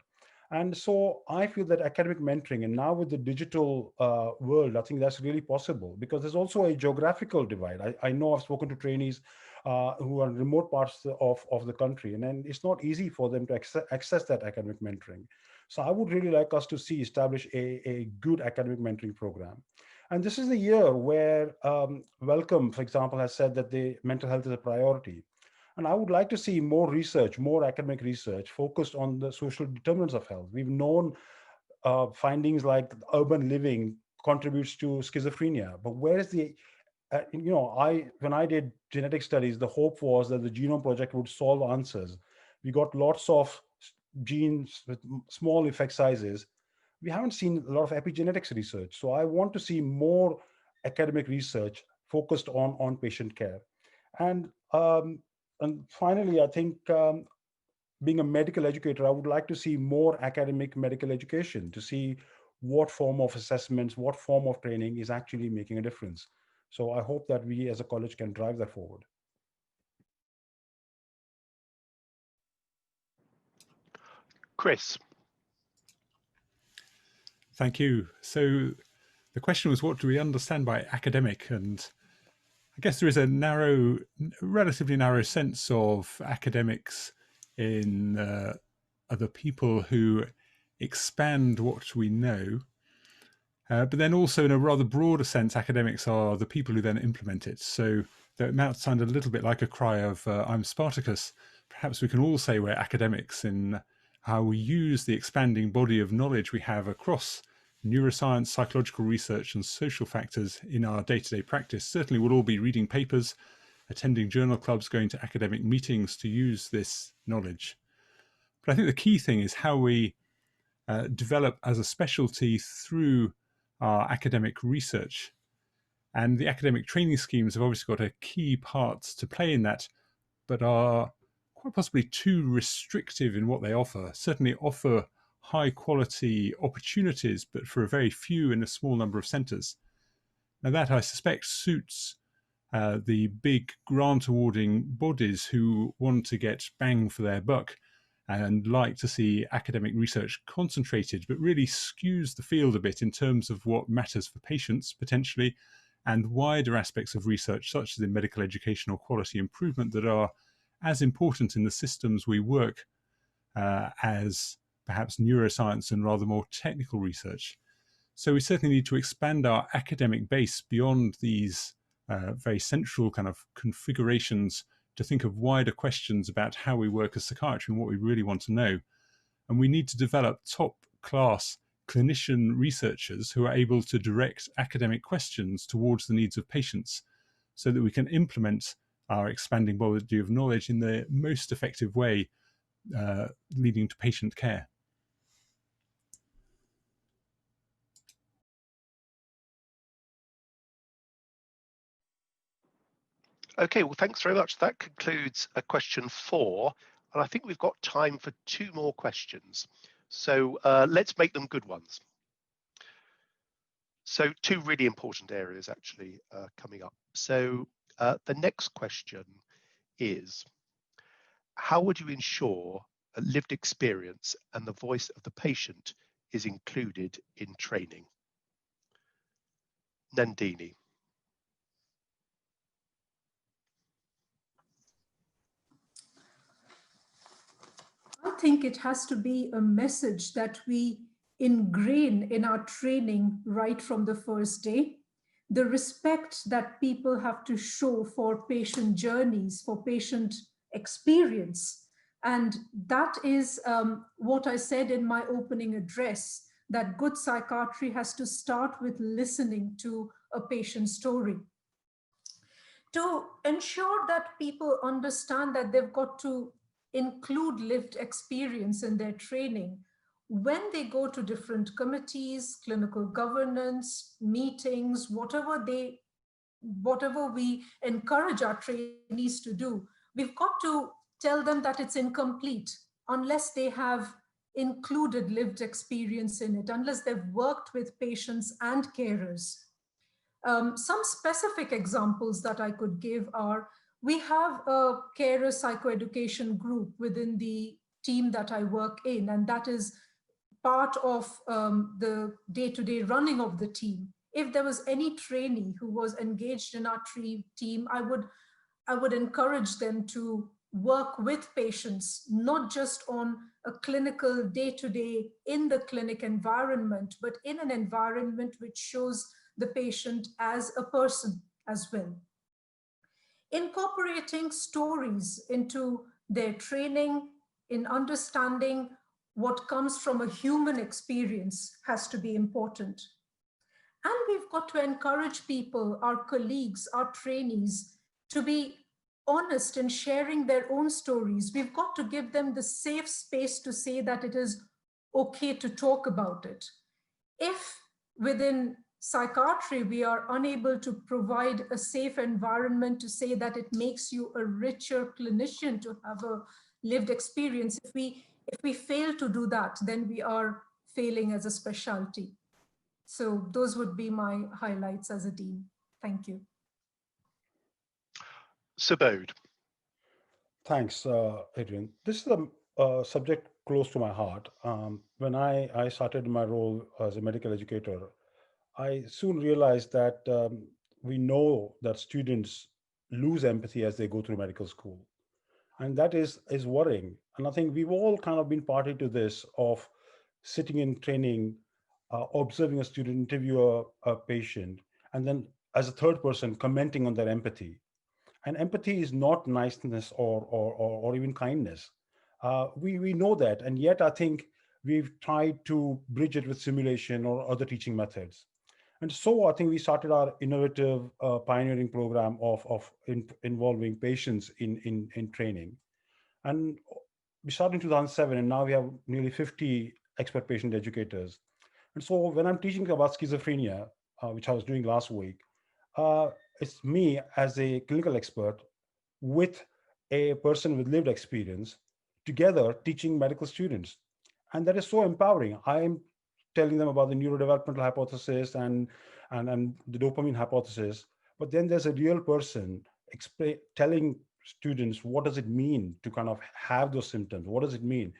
And so I feel that academic mentoring, and now with the digital world, I think that's really possible, because there's also a geographical divide. I know I've spoken to trainees who are in remote parts of the country, and then it's not easy for them to access that academic mentoring. So I would really like us to establish a good academic mentoring program. And this is the year where Wellcome, for example, has said that the mental health is a priority. And I would like to see more research, more academic research focused on the social determinants of health. We've known findings like urban living contributes to schizophrenia, but where is the, when I did genetic studies, the hope was that the Genome Project would solve answers. We got lots of genes with small effect sizes. We haven't seen a lot of epigenetics research. So I want to see more academic research focused on patient care. And finally, I think being a medical educator, I would like to see more academic medical education to see what form of assessments, what form of training is actually making a difference. So I hope that we as a college can drive that forward. Chris. Thank you. So the question was, what do we understand by academic? And I guess there is a relatively narrow sense of academics in other people who expand what we know. But then also in a rather broader sense, academics are the people who then implement it. So that might sound a little bit like a cry of, I'm Spartacus. Perhaps we can all say we're academics in how we use the expanding body of knowledge we have across neuroscience, psychological research, and social factors in our day-to-day practice. Certainly we'll all be reading papers, attending journal clubs, going to academic meetings to use this knowledge. But I think the key thing is how we develop as a specialty through our academic research. And the academic training schemes have obviously got a key part to play in that, but are quite possibly too restrictive in what they offer. Certainly offer high quality opportunities, but for a very few in a small number of centres. Now that, I suspect, suits the big grant awarding bodies who want to get bang for their buck and like to see academic research concentrated, but really skews the field a bit in terms of what matters for patients potentially, and wider aspects of research such as in medical education or quality improvement that are as important in the systems we work as perhaps neuroscience and rather more technical research. So we certainly need to expand our academic base beyond these very central kind of configurations to think of wider questions about how we work as psychiatry and what we really want to know. And we need to develop top-class clinician researchers who are able to direct academic questions towards the needs of patients so that we can implement our expanding body of knowledge in the most effective way, leading to patient care. Okay, well, thanks very much. That concludes question 4. And I think we've got time for 2 more questions. So let's make them good ones. So 2 really important areas actually coming up. So the next question is, how would you ensure a lived experience and the voice of the patient is included in training? Nandini. I think it has to be a message that we ingrain in our training right from the first day. The respect that people have to show for patient journeys, for patient experience. And that is what I said in my opening address, that good psychiatry has to start with listening to a patient's story. To ensure that people understand that they've got to include lived experience in their training, when they go to different committees, clinical governance, meetings, whatever we encourage our trainees to do, we've got to tell them that it's incomplete unless they have included lived experience in it, unless they've worked with patients and carers. Some specific examples that I could give are, we have a carer psychoeducation group within the team that I work in, and that is part of the day-to-day running of the team. If there was any trainee who was engaged in our team, I would encourage them to work with patients, not just on a clinical day-to-day in the clinic environment, but in an environment which shows the patient as a person as well. Incorporating stories into their training, in understanding what comes from a human experience, has to be important. And we've got to encourage people, our colleagues, our trainees, to be honest in sharing their own stories. We've got to give them the safe space to say that it is okay to talk about it. If within psychiatry we are unable to provide a safe environment to say that it makes you a richer clinician to have a lived experience, if we fail to do that, then we are failing as a specialty. So those would be my highlights as a dean. Thank you. Subodh. Thanks, Adrian. This is a subject close to my heart. When I started my role as a medical educator, I soon realized that we know that students lose empathy as they go through medical school. And that is worrying. And I think we've all kind of been party to this, of sitting in training, observing a student interview a patient, and then as a third person commenting on their empathy. And empathy is not niceness or even kindness. We know that, and yet I think we've tried to bridge it with simulation or other teaching methods. And so I think we started our innovative pioneering program of involving patients in training. And we started in 2007, and now we have nearly 50 expert patient educators. And so when I'm teaching about schizophrenia, which I was doing last week, it's me as a clinical expert with a person with lived experience together teaching medical students. And that is so empowering. I'm telling them about the neurodevelopmental hypothesis and the dopamine hypothesis, but then there's a real person telling students what does it mean to kind of have those symptoms, what does it mean.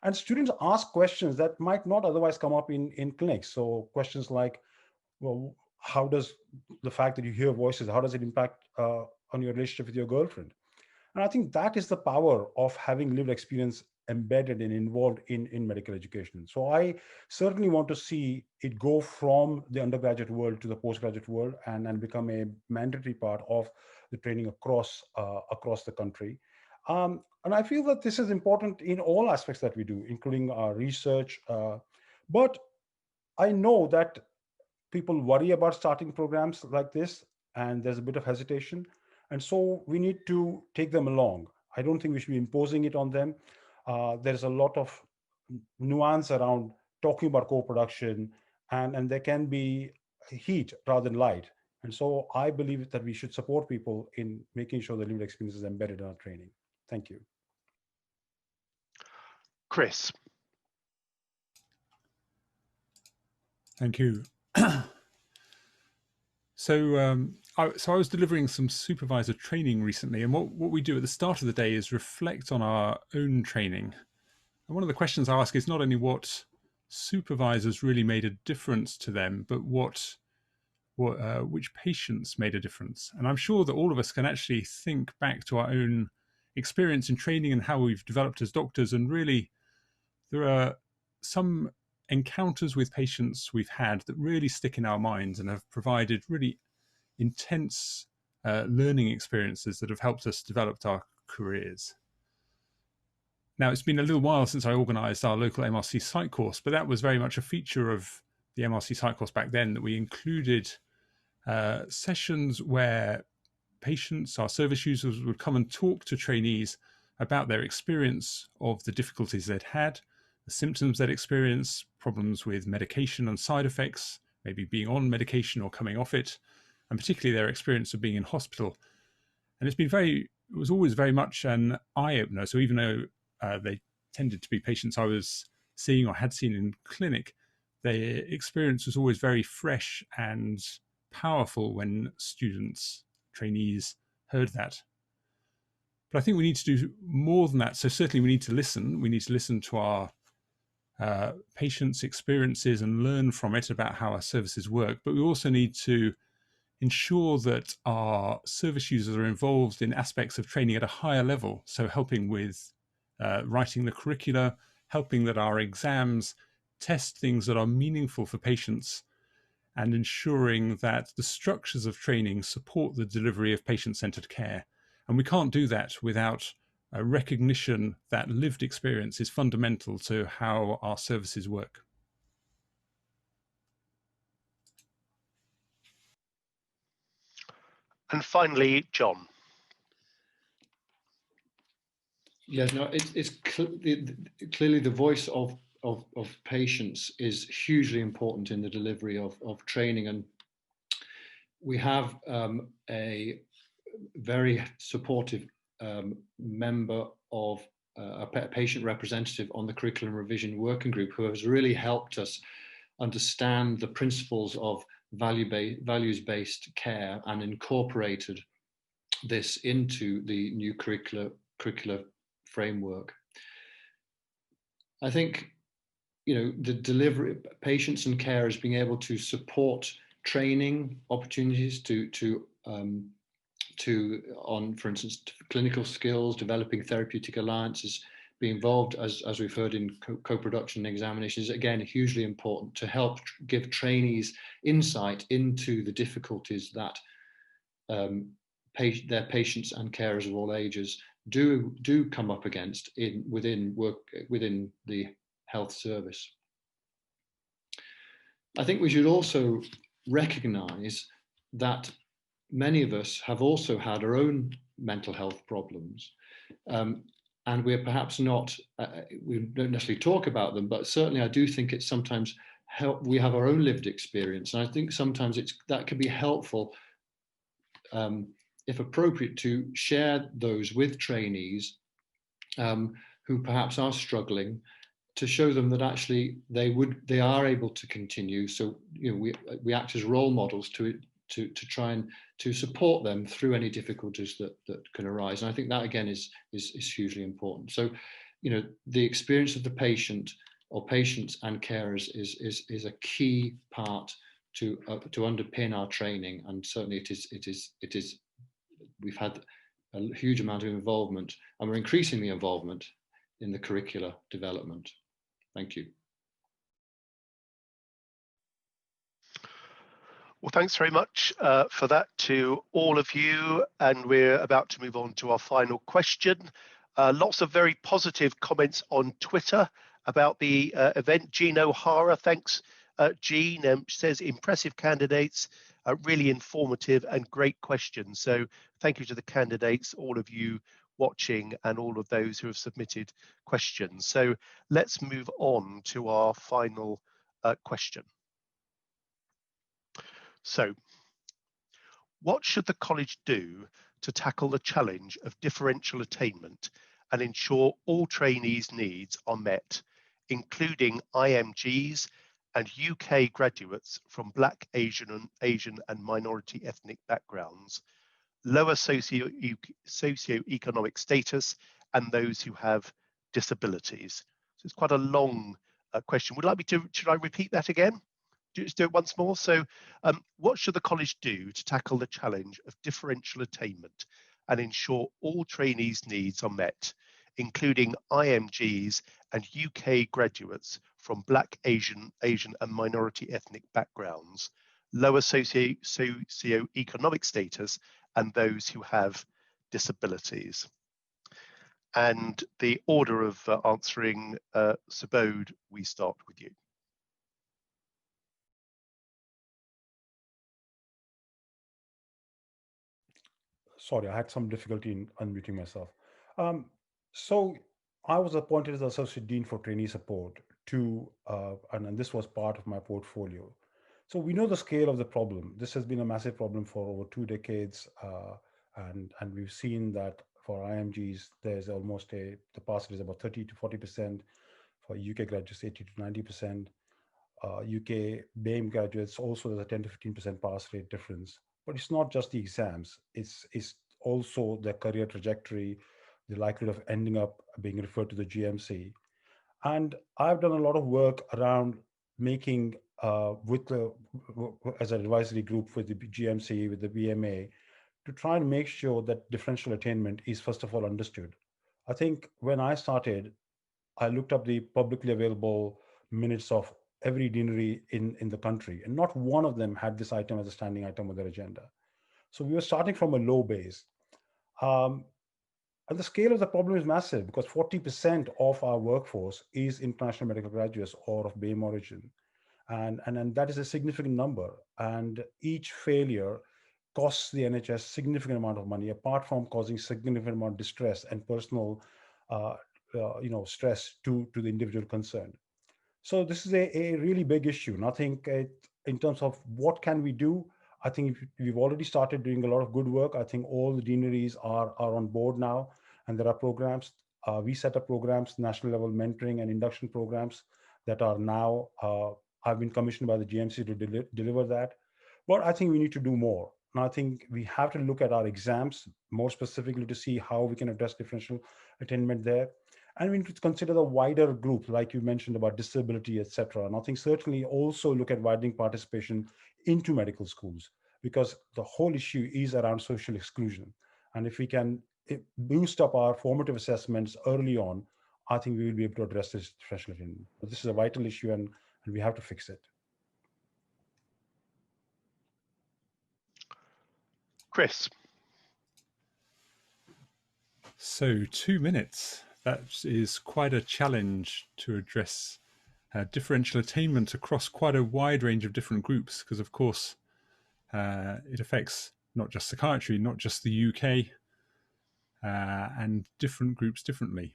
And students ask questions that might not otherwise come up in clinics. So questions like, well, how does the fact that you hear voices, how does it impact on your relationship with your girlfriend? And I think that is the power of having lived experience embedded and involved in medical education. So I certainly want to see it go from the undergraduate world to the postgraduate world and become a mandatory part of the training across the country. And I feel that this is important in all aspects that we do, including our research. But I know that people worry about starting programs like this, and there's a bit of hesitation. And so we need to take them along. I don't think we should be imposing it on them. There's a lot of nuance around talking about co-production, and there can be heat rather than light. And so I believe that we should support people in making sure the lived experience is embedded in our training. Thank you. Chris. Thank you. So I was delivering some supervisor training recently, and what we do at the start of the day is reflect on our own training. And one of the questions I ask is not only what supervisors really made a difference to them, but which patients made a difference. And I'm sure that all of us can actually think back to our own experience in training and how we've developed as doctors. And really, there are some encounters with patients we've had that really stick in our minds and have provided really intense learning experiences that have helped us develop our careers. Now, it's been a little while since I organised our local MRC Psych course, but that was very much a feature of the MRC Psych course back then, that we included sessions where patients, our service users, would come and talk to trainees about their experience of the difficulties they'd had, the symptoms they'd experienced, problems with medication and side effects, maybe being on medication or coming off it, and particularly their experience of being in hospital. And it was always very much an eye-opener. So even though they tended to be patients I was seeing or had seen in clinic, their experience was always very fresh and powerful when students, trainees heard that. But I think we need to do more than that. So certainly we need to listen. We need to listen to our patients' experiences and learn from it about how our services work. But we also need to ensure that our service users are involved in aspects of training at a higher level. So helping with writing the curricula, helping that our exams test things that are meaningful for patients, and ensuring that the structures of training support the delivery of patient-centered care. And we can't do that without a recognition that lived experience is fundamental to how our services work. And finally, John. Yes, no, it's clearly the voice of patients is hugely important in the delivery of training, and we have a very supportive member of a patient representative on the curriculum revision working group who has really helped us understand the principles of values-based care and incorporated this into the new curricular framework. I think, the delivery, patients and carers being able to support training opportunities on, for instance, clinical skills, developing therapeutic alliances, be involved, as we've heard, in co-production examinations, again, hugely important to help give trainees insight into the difficulties that their patients and carers of all ages do come up against within the health service. I think we should also recognize that many of us have also had our own mental health problems. and we're perhaps not, we don't necessarily talk about them, but certainly I do think it's sometimes we have our own lived experience. And I think sometimes that can be helpful, if appropriate, to share those with trainees who perhaps are struggling, to show them that actually they are able to continue. So, you know, we act as role models to try and to support them through any difficulties that can arise. And I think that again is hugely important. So, you know, the experience of the patient or patients and carers is a key part to underpin our training. And certainly it is we've had a huge amount of involvement, and we're increasing the involvement in the curricular development. Thank you. Well, thanks very much for that to all of you. And we're about to move on to our final question. Lots of very positive comments on Twitter about the event. Jean O'Hara, thanks, Jean, says impressive candidates, really informative and great questions. So thank you to the candidates, all of you watching, and all of those who have submitted questions. So let's move on to our final question. So, what should the college do to tackle the challenge of differential attainment and ensure all trainees' needs are met, including IMGs and UK graduates from Black, Asian and minority ethnic backgrounds, lower socioeconomic status, and those who have disabilities? So it's quite a long question. Would you like me to, should I repeat that again? Just do it once more. So what should the college do to tackle the challenge of differential attainment and ensure all trainees' needs are met, including IMGs and UK graduates from Black, Asian and minority ethnic backgrounds, lower socioeconomic status, and those who have disabilities? And the order of answering, Subodh, we start with you. Sorry, I had some difficulty in unmuting myself. So I was appointed as Associate Dean for Trainee Support and this was part of my portfolio. So we know the scale of the problem. This has been a massive problem for over 2 decades. And we've seen that for IMGs, there's almost the pass rate is about 30 to 40%. For UK graduates, 80 to 90%. UK BAME graduates, also there's a 10 to 15% pass rate difference. But it's not just the exams, it's also the career trajectory, the likelihood of ending up being referred to the GMC. And I've done a lot of work around making, as an advisory group with the GMC, with the BMA, to try and make sure that differential attainment is first of all understood. I think when I started, I looked up the publicly available minutes of every deanery in the country, and not one of them had this item as a standing item on their agenda. So we were starting from a low base. And the scale of the problem is massive because 40% of our workforce is international medical graduates or of BAME origin. And that is a significant number. And each failure costs the NHS significant amount of money, apart from causing significant amount of distress and personal stress to the individual concerned. So this is a really big issue. And I think in terms of what can we do, I think we've already started doing a lot of good work. I think all the deaneries are on board now, and there are programs. We set up programs, national level mentoring and induction programs that are now, have been commissioned by the GMC to deliver that. But I think we need to do more. And I think we have to look at our exams more specifically to see how we can address differential attainment there. And we need to consider the wider group, like you mentioned about disability, etc. And I think certainly also look at widening participation into medical schools, because the whole issue is around social exclusion. And if we can boost up our formative assessments early on, I think we will be able to address this differential attainment. But this is a vital issue, and we have to fix it. Chris. So 2 minutes. That is quite a challenge to address differential attainment across quite a wide range of different groups, because of course it affects not just psychiatry, not just the UK, and different groups differently.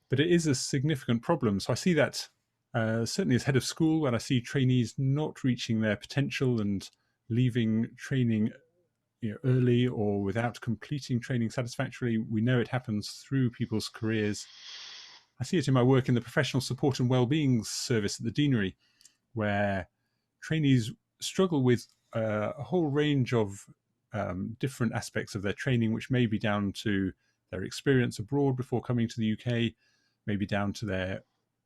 But it is a significant problem. So I see that certainly as head of school, when I see trainees not reaching their potential and leaving training early or without completing training satisfactorily. We know it happens through people's careers. I see it in my work in the professional support and wellbeing service at the deanery, where trainees struggle with a whole range of different aspects of their training, which may be down to their experience abroad before coming to the UK, maybe down to their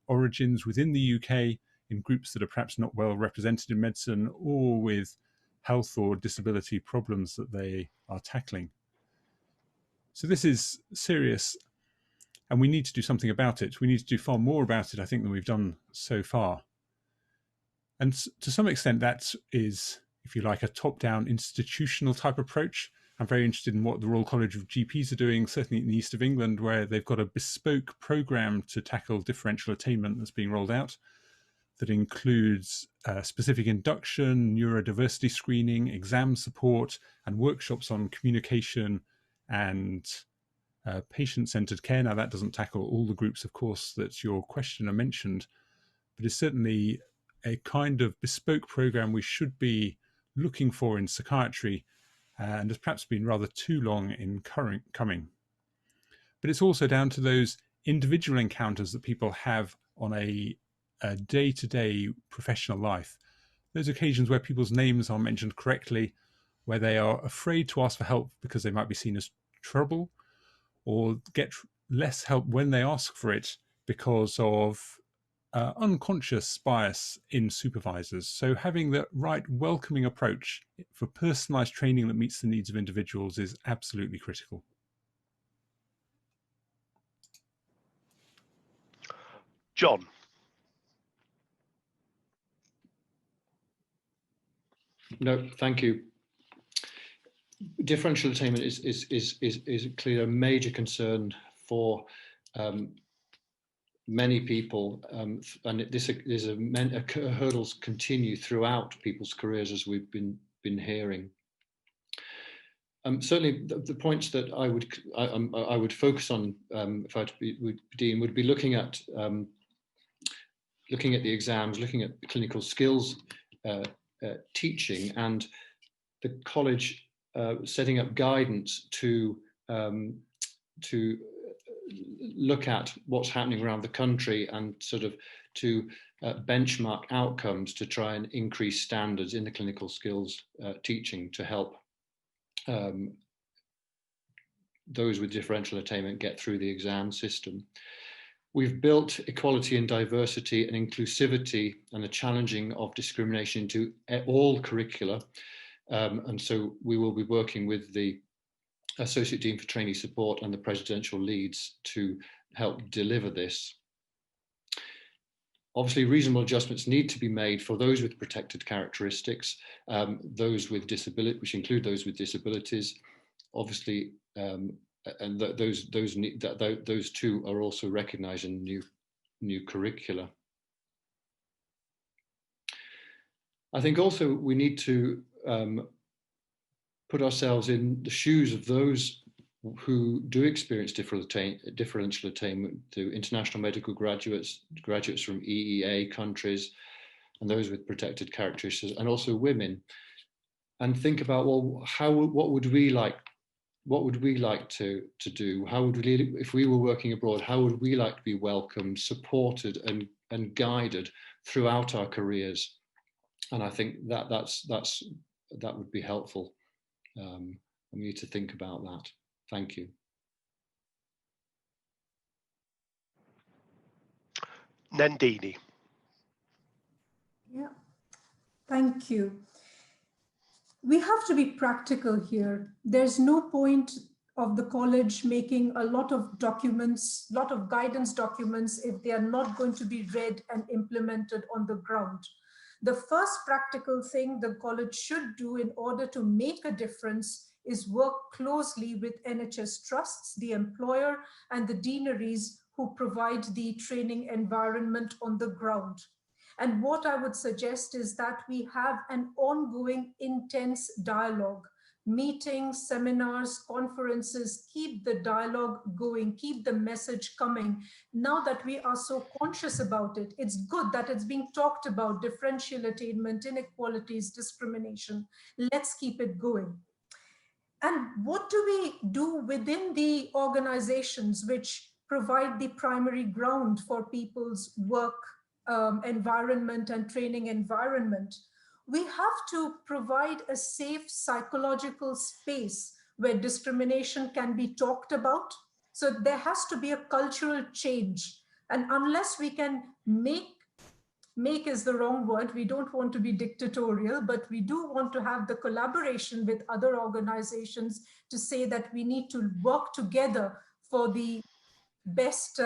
origins within the UK in groups that are perhaps not well represented in medicine, or with health or disability problems that they are tackling. So this is serious, and we need to do something about it. We need to do far more about it, I think, than we've done so far. And to some extent, that is, if you like, a top-down institutional type approach. I'm very interested in what the Royal College of GPs are doing, certainly in the east of England, where they've got a bespoke programme to tackle differential attainment that's being rolled out, that includes specific induction, neurodiversity screening, exam support, and workshops on communication and patient-centered care. Now, that doesn't tackle all the groups, of course, that your questioner mentioned, but it's certainly a kind of bespoke program we should be looking for in psychiatry, and has perhaps been rather too long in coming. But it's also down to those individual encounters that people have on a day-to-day professional life. Those occasions where people's names are mentioned correctly, where they are afraid to ask for help because they might be seen as trouble, or get less help when they ask for it because of unconscious bias in supervisors. So having the right welcoming approach for personalised training that meets the needs of individuals is absolutely critical. John. No, thank you. Differential attainment is clearly a major concern for many people, and hurdles continue throughout people's careers, as we've been hearing. Certainly, the points that I would focus on, if I would be Dean, would be looking at the exams, looking at clinical skills teaching, and the college setting up guidance to look at what's happening around the country and sort of to benchmark outcomes to try and increase standards in the clinical skills teaching to help those with differential attainment get through the exam system. We've built equality and diversity and inclusivity and the challenging of discrimination into all curricula. And so we will be working with the Associate Dean for Trainee Support and the presidential leads to help deliver this. Obviously, reasonable adjustments need to be made for those with protected characteristics, those with disability, which include those with disabilities, obviously, and those two are also recognised in new curricula. I think also we need to put ourselves in the shoes of those who do experience differential attainment, to international medical graduates from EEA countries, and those with protected characteristics, and also women, and think about, well, what would we like to do? How would we, if we were working abroad, how would we like to be welcomed, supported, and guided throughout our careers? And I think that would be helpful. We need to think about that. Thank you. Nandini. Yeah, thank you. We have to be practical here. There's no point of the college making a lot of documents, lot of guidance documents, if they are not going to be read and implemented on the ground. The first practical thing the college should do in order to make a difference is work closely with NHS trusts, the employer, and the deaneries who provide the training environment on the ground. And what I would suggest is that we have an ongoing intense dialogue meetings, seminars, conferences, keep the dialogue going, keep the message coming. Now that we are so conscious about it, it's good that it's being talked about, differential attainment, inequalities, discrimination. Let's keep it going. And what do we do within the organizations which provide the primary ground for people's work environment and training environment? We have to provide a safe psychological space where discrimination can be talked about. So there has to be a cultural change. And unless we can make is the wrong word, we don't want to be dictatorial, but we do want to have the collaboration with other organizations to say that we need to work together for the best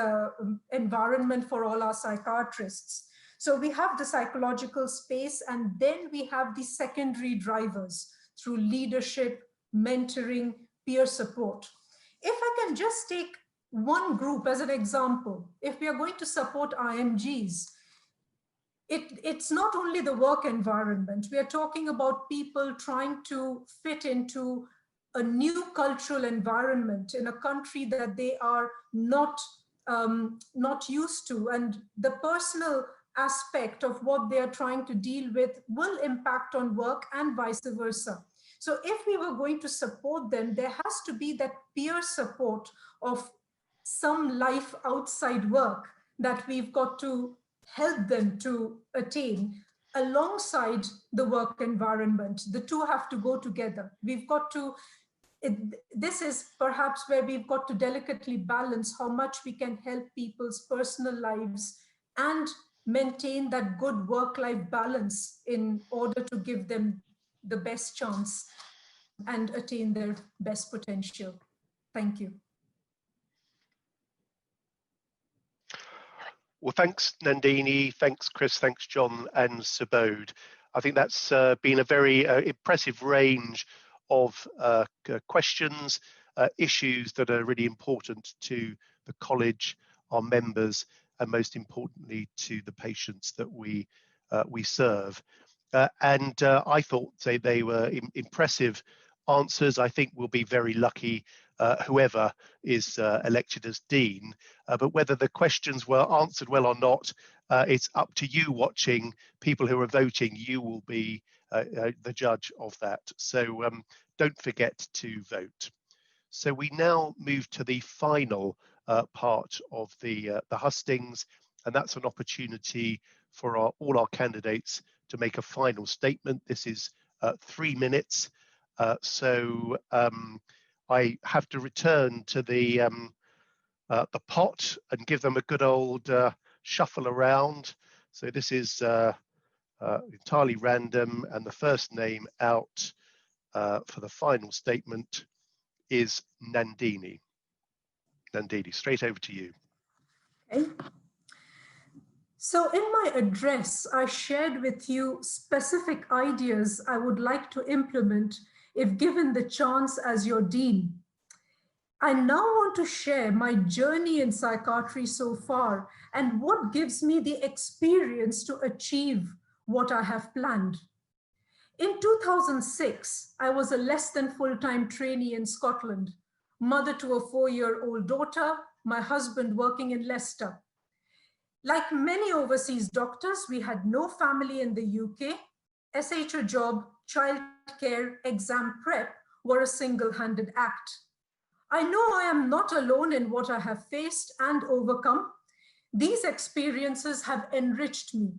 environment for all our psychiatrists. So we have the psychological space, and then we have the secondary drivers through leadership, mentoring, peer support. If I can just take one group as an example, if we are going to support IMGs, it's not only the work environment. We are talking about people trying to fit into a new cultural environment in a country that they are not used to, and the personal aspect of what they are trying to deal with will impact on work and vice versa. So if we were going to support them, there has to be that peer support of some life outside work that we've got to help them to attain alongside the work environment. The two have to go together. We've got to, this is perhaps where we've got to delicately balance how much we can help people's personal lives and maintain that good work-life balance in order to give them the best chance and attain their best potential. Thank you. Well, thanks, Nandini. Thanks, Chris. Thanks, John and Subodh. I think that's been a very impressive range of questions, issues that are really important to the college, our members, and most importantly to the patients that we serve. And I thought they were impressive answers. I think we'll be very lucky whoever is elected as dean, but whether the questions were answered well or not, it's up to you watching. People who are voting, you will be the judge of that. So don't forget to vote. So we now move to the final part of the hustings, and that's an opportunity for all our candidates to make a final statement. This is 3 minutes. So I have to return to the pot and give them a good old shuffle around. So this is entirely random, and the first name out for the final statement is Nandini. Nandini, straight over to you. Okay. So in my address, I shared with you specific ideas I would like to implement if given the chance as your dean. I now want to share my journey in psychiatry so far and what gives me the experience to achieve what I have planned. In 2006, I was a less than full-time trainee in Scotland, mother to a 4-year-old daughter, my husband working in Leicester. Like many overseas doctors, we had no family in the UK. SHO job, childcare, exam prep were a single-handed act. I know I am not alone in what I have faced and overcome. These experiences have enriched me,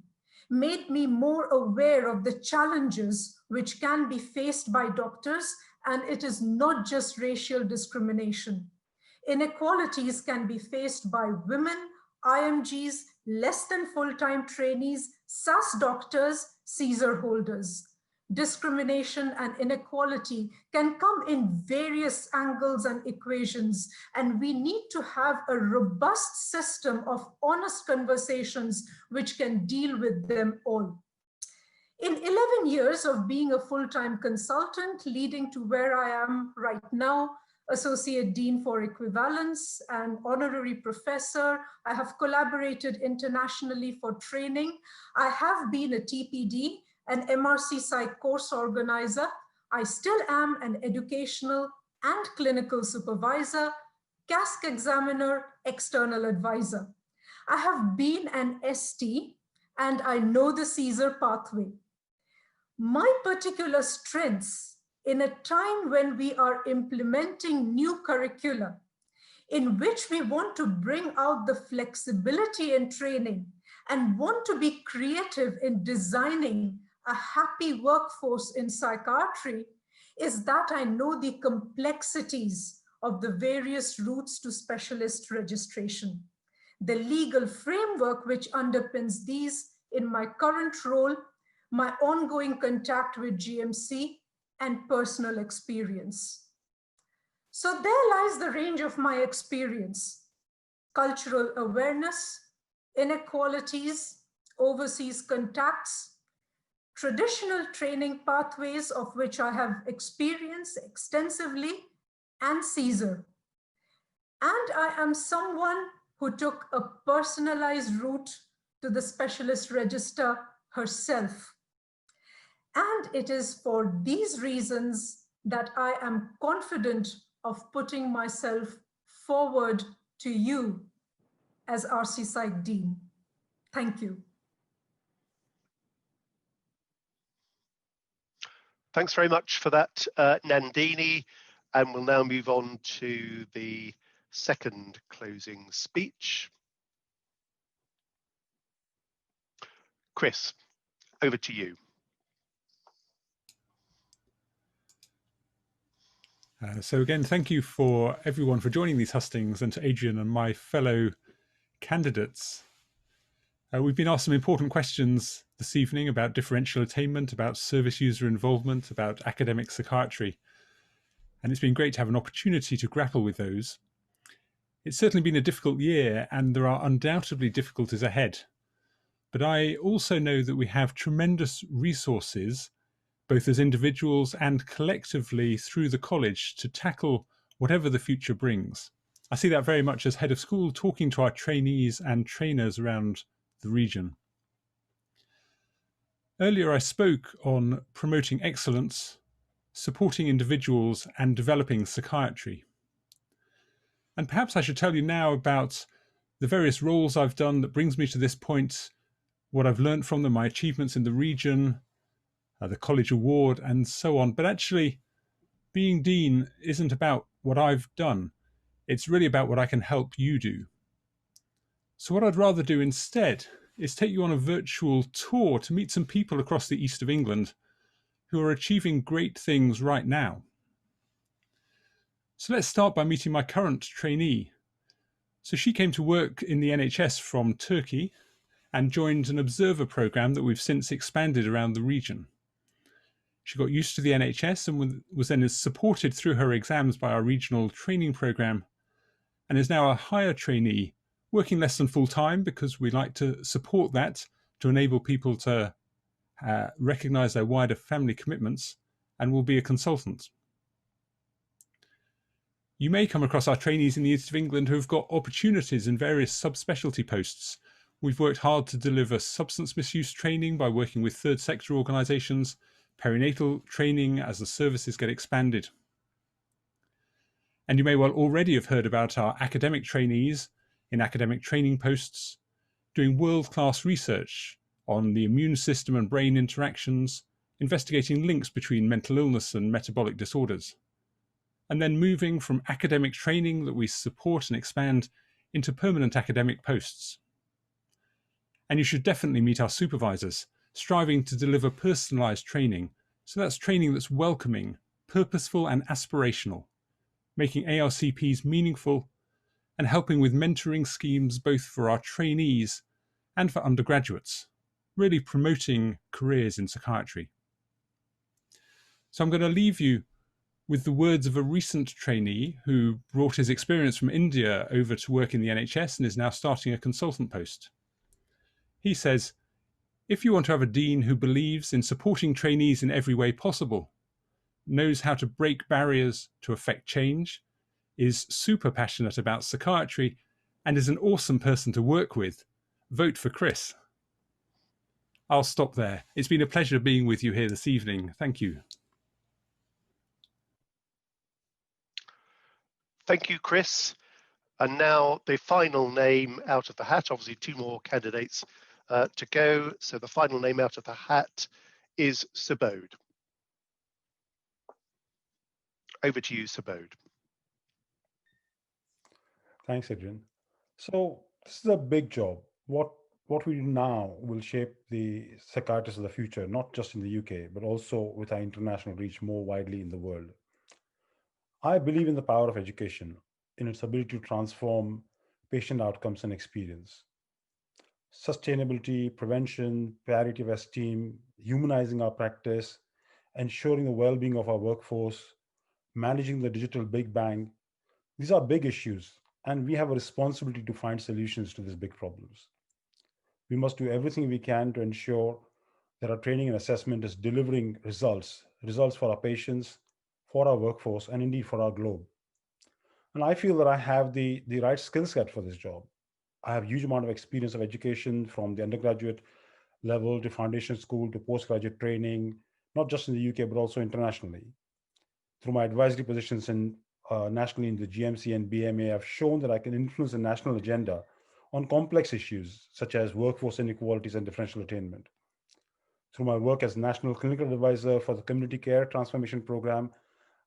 made me more aware of the challenges which can be faced by doctors, and it is not just racial discrimination. Inequalities can be faced by women, IMGs, less than full-time trainees, SAS doctors, Caesar holders. Discrimination and inequality can come in various angles and equations, and we need to have a robust system of honest conversations which can deal with them all. In 11 years of being a full-time consultant, leading to where I am right now, Associate Dean for Equivalence and Honorary Professor, I have collaborated internationally for training. I have been a TPD, an MRC Psych course organizer. I still am an educational and clinical supervisor, CASC examiner, external advisor. I have been an ST and I know the Caesar pathway. My particular strengths in a time when we are implementing new curricula, in which we want to bring out the flexibility in training and want to be creative in designing a happy workforce in psychiatry, is that I know the complexities of the various routes to specialist registration, the legal framework which underpins these in my current role, my ongoing contact with GMC, and personal experience. So there lies the range of my experience: cultural awareness, inequalities, overseas contacts, traditional training pathways of which I have experienced extensively, and Caesar. And I am someone who took a personalized route to the specialist register herself. And it is for these reasons that I am confident of putting myself forward to you as RCPsych Dean. Thank you. Thanks very much for that, Nandini. And we'll now move on to the second closing speech. Chris, over to you. So again, thank you for everyone for joining these hustings, and to Adrian and my fellow candidates. We've been asked some important questions this evening about differential attainment, about service user involvement, about academic psychiatry. And it's been great to have an opportunity to grapple with those. It's certainly been a difficult year, and there are undoubtedly difficulties ahead. But I also know that we have tremendous resources, both as individuals and collectively through the college, to tackle whatever the future brings. I see that very much as head of school, talking to our trainees and trainers around the region. Earlier I spoke on promoting excellence, supporting individuals, and developing psychiatry. And perhaps I should tell you now about the various roles I've done that brings me to this point, what I've learned from them, my achievements in the region, the college award, and so on. But actually, being dean isn't about what I've done. It's really about what I can help you do. So what I'd rather do instead is take you on a virtual tour to meet some people across the east of England who are achieving great things right now. So let's start by meeting my current trainee. So she came to work in the NHS from Turkey and joined an observer program that we've since expanded around the region. She got used to the NHS and was then supported through her exams by our regional training program, and is now a higher trainee, working less than full time because we like to support that to enable people to recognise their wider family commitments, and will be a consultant. You may come across our trainees in the east of England who have got opportunities in various subspecialty posts. We've worked hard to deliver substance misuse training by working with third sector organisations, perinatal training as the services get expanded. And you may well already have heard about our academic trainees in academic training posts, doing world-class research on the immune system and brain interactions, investigating links between mental illness and metabolic disorders, and then moving from academic training that we support and expand into permanent academic posts. And you should definitely meet our supervisors, striving to deliver personalised training. So that's training that's welcoming, purposeful and aspirational, making ARCPs meaningful, and helping with mentoring schemes both for our trainees and for undergraduates, really promoting careers in psychiatry. So I'm going to leave you with the words of a recent trainee who brought his experience from India over to work in the NHS and is now starting a consultant post. He says, "If you want to have a dean who believes in supporting trainees in every way possible, knows how to break barriers to affect change, is super passionate about psychiatry, and is an awesome person to work with, vote for Chris." I'll stop there. It's been a pleasure being with you here this evening. Thank you. Thank you, Chris. And now the final name out of the hat, obviously 2 more candidates to go. So the final name out of the hat is Subodh. Over to you, Subodh. Thanks, Adrian. So this is a big job. What we do now will shape the psychiatrists of the future, not just in the UK, but also with our international reach more widely in the world. I believe in the power of education, in its ability to transform patient outcomes and experience. Sustainability, prevention, parity of esteem, humanizing our practice, ensuring the well-being of our workforce, managing the digital big bang. These are big issues, and we have a responsibility to find solutions to these big problems. We must do everything we can to ensure that our training and assessment is delivering results for our patients, for our workforce, and indeed for our globe. And I feel that I have the right skill set for this job. I have a huge amount of experience of education from the undergraduate level to foundation school to postgraduate training, not just in the UK, but also internationally. Through my advisory positions nationally in the GMC and BMA, I've shown that I can influence the national agenda on complex issues such as workforce inequalities and differential attainment. Through my work as National Clinical Advisor for the Community Care Transformation Program,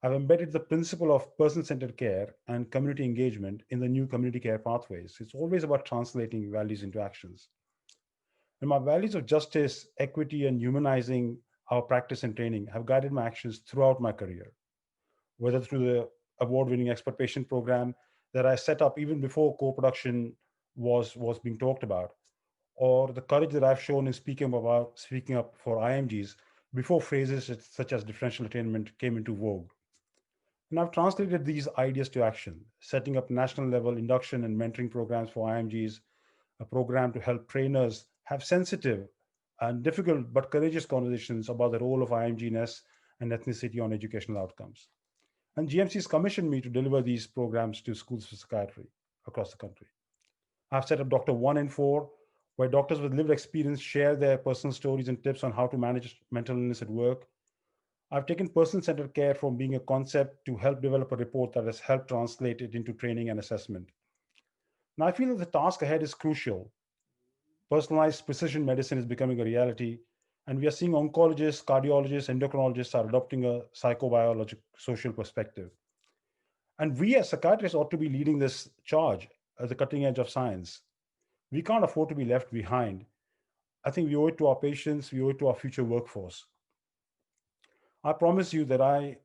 I've embedded the principle of person-centered care and community engagement in the new community care pathways. It's always about translating values into actions. And my values of justice, equity, and humanizing our practice and training have guided my actions throughout my career, whether through the award-winning expert patient program that I set up even before co-production was being talked about, or the courage that I've shown in speaking up for IMGs before phrases such as differential attainment came into vogue. And I've translated these ideas to action, setting up national level induction and mentoring programs for IMGs, a program to help trainers have sensitive and difficult but courageous conversations about the role of IMGness and ethnicity on educational outcomes. And GMC's commissioned me to deliver these programs to schools for psychiatry across the country. I've set up Dr. 1 in 4, where doctors with lived experience share their personal stories and tips on how to manage mental illness at work. I've taken person-centered care from being a concept to help develop a report that has helped translate it into training and assessment. Now, I feel that the task ahead is crucial. Personalized precision medicine is becoming a reality, and we are seeing oncologists, cardiologists, endocrinologists are adopting a psychobiological social perspective. And we as psychiatrists ought to be leading this charge at the cutting edge of science. We can't afford to be left behind. I think we owe it to our patients, we owe it to our future workforce. I promise you that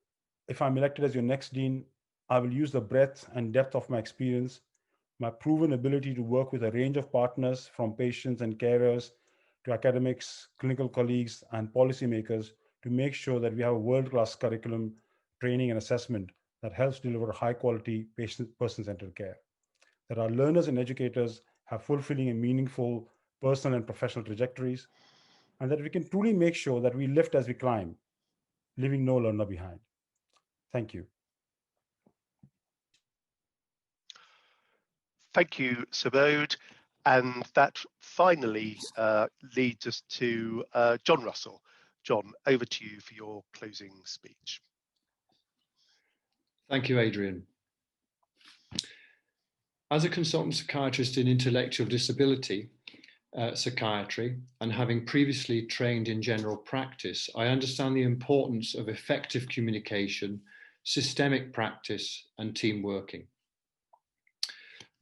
if I'm elected as your next dean, I will use the breadth and depth of my experience, my proven ability to work with a range of partners from patients and carers to academics, clinical colleagues, and policymakers to make sure that we have a world-class curriculum, training, and assessment that helps deliver high-quality, person-centered care. That our learners and educators have fulfilling and meaningful personal and professional trajectories, and that we can truly make sure that we lift as we climb, leaving no learner behind. Thank you. Thank you, Subodh. And that finally leads us to John Russell. John, over to you for your closing speech. Thank you, Adrian. As a consultant psychiatrist in intellectual disability psychiatry, and having previously trained in general practice, I understand the importance of effective communication, systemic practice, and team working.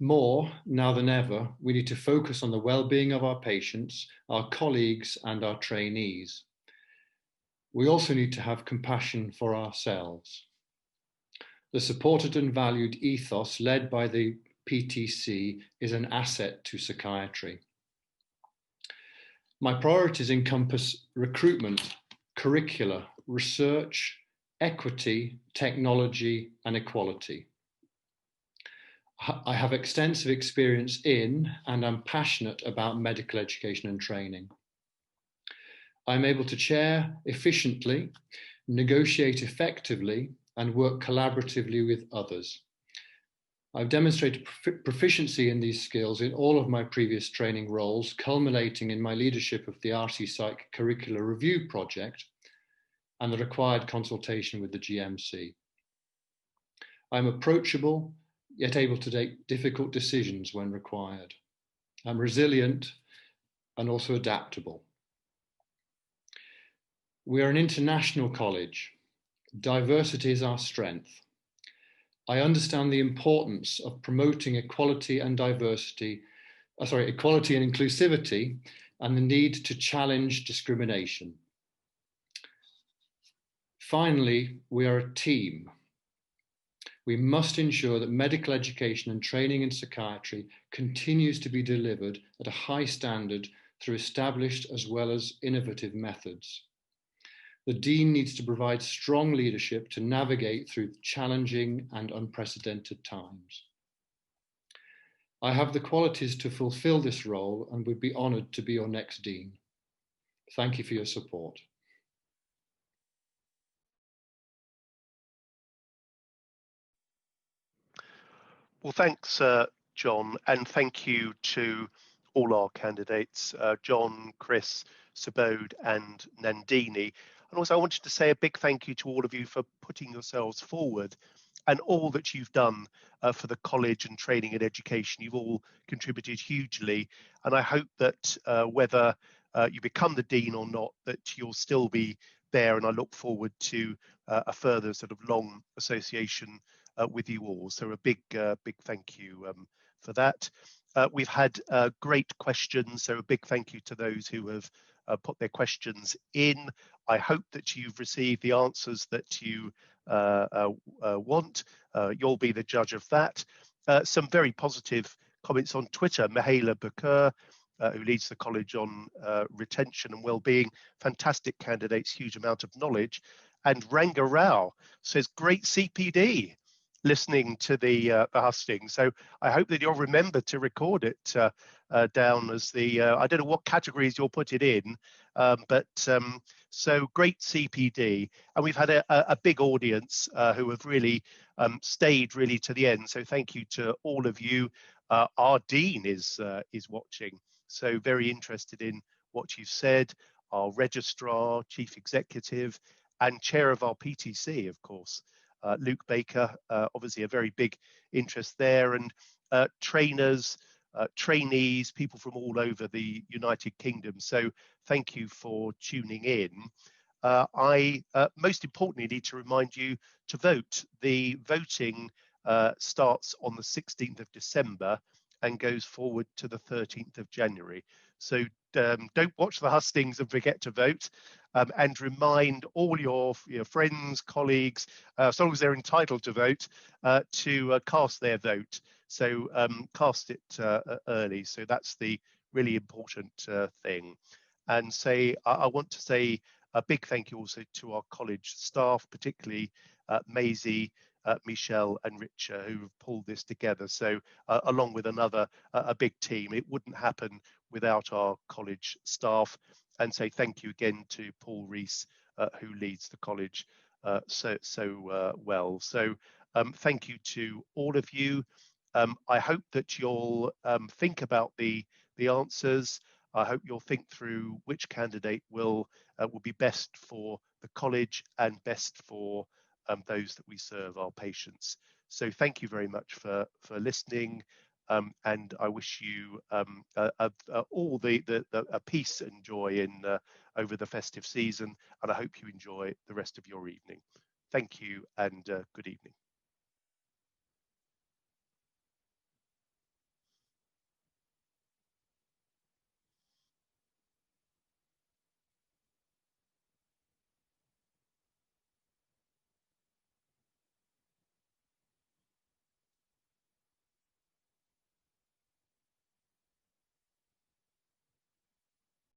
More now than ever, we need to focus on the well-being of our patients, our colleagues, and our trainees. We also need to have compassion for ourselves. The supported and valued ethos led by the PTC is an asset to psychiatry. My priorities encompass recruitment, curricula, research, equity, technology, and equality. I have extensive experience in and I'm passionate about medical education and training. I'm able to chair efficiently, negotiate effectively, and work collaboratively with others. I've demonstrated proficiency in these skills in all of my previous training roles, culminating in my leadership of the RCPsych Curricular Review Project and the required consultation with the GMC. I'm approachable, yet able to take difficult decisions when required. I'm resilient and also adaptable. We are an international college. Diversity is our strength. I understand the importance of promoting equality and diversity, equality and inclusivity, and the need to challenge discrimination. Finally, we are a team. We must ensure that medical education and training in psychiatry continues to be delivered at a high standard through established as well as innovative methods. The Dean needs to provide strong leadership to navigate through challenging and unprecedented times. I have the qualities to fulfill this role and would be honoured to be your next Dean. Thank you for your support. Well, thanks, John, and thank you to all our candidates, John, Chris, Subodh and Nandini. And also I wanted to say a big thank you to all of you for putting yourselves forward and all that you've done for the college and training and education. You've all contributed hugely. And I hope that whether you become the Dean or not, that you'll still be there. And I look forward to a further sort of long association with you all. So a big thank you for that. We've had great questions, so a big thank you to those who have put their questions in. I hope that you've received the answers that you want. You'll be the judge of that. Some very positive comments on Twitter. Mihaela Bakur, who leads the college on retention and well-being, fantastic candidates, huge amount of knowledge. And Ranga Rao says, great CPD, listening to the Hustings. So I hope that you'll remember to record it down as the, I don't know what categories you'll put it in, but so great CPD. And we've had a big audience who have really stayed really to the end. So thank you to all of you. Our Dean is watching, so very interested in what you've said. Our Registrar, Chief Executive, and Chair of our PTC, of course. Luke Baker, obviously a very big interest there, and trainers, trainees, people from all over the United Kingdom. So thank you for tuning in. I most importantly need to remind you to vote. The voting starts on the 16th of December and goes forward to the 13th of January. So don't watch the Hustings and forget to vote, and remind all your friends, colleagues, as long as they're entitled to vote, to cast their vote. So cast it early. So that's the really important thing. And I want to say a big thank you also to our college staff, particularly Maisie, Michelle and Richa, who have pulled this together. So along with a big team, it wouldn't happen without our college staff. And say thank you again to Paul Rees, who leads the college so well. So thank you to all of you. I hope that you'll think about the answers. I hope you'll think through which candidate will be best for the college and best for those that we serve, our patients. So thank you very much for listening, and I wish you all a peace and joy in over the festive season, and I hope you enjoy the rest of your evening. Thank you and good evening.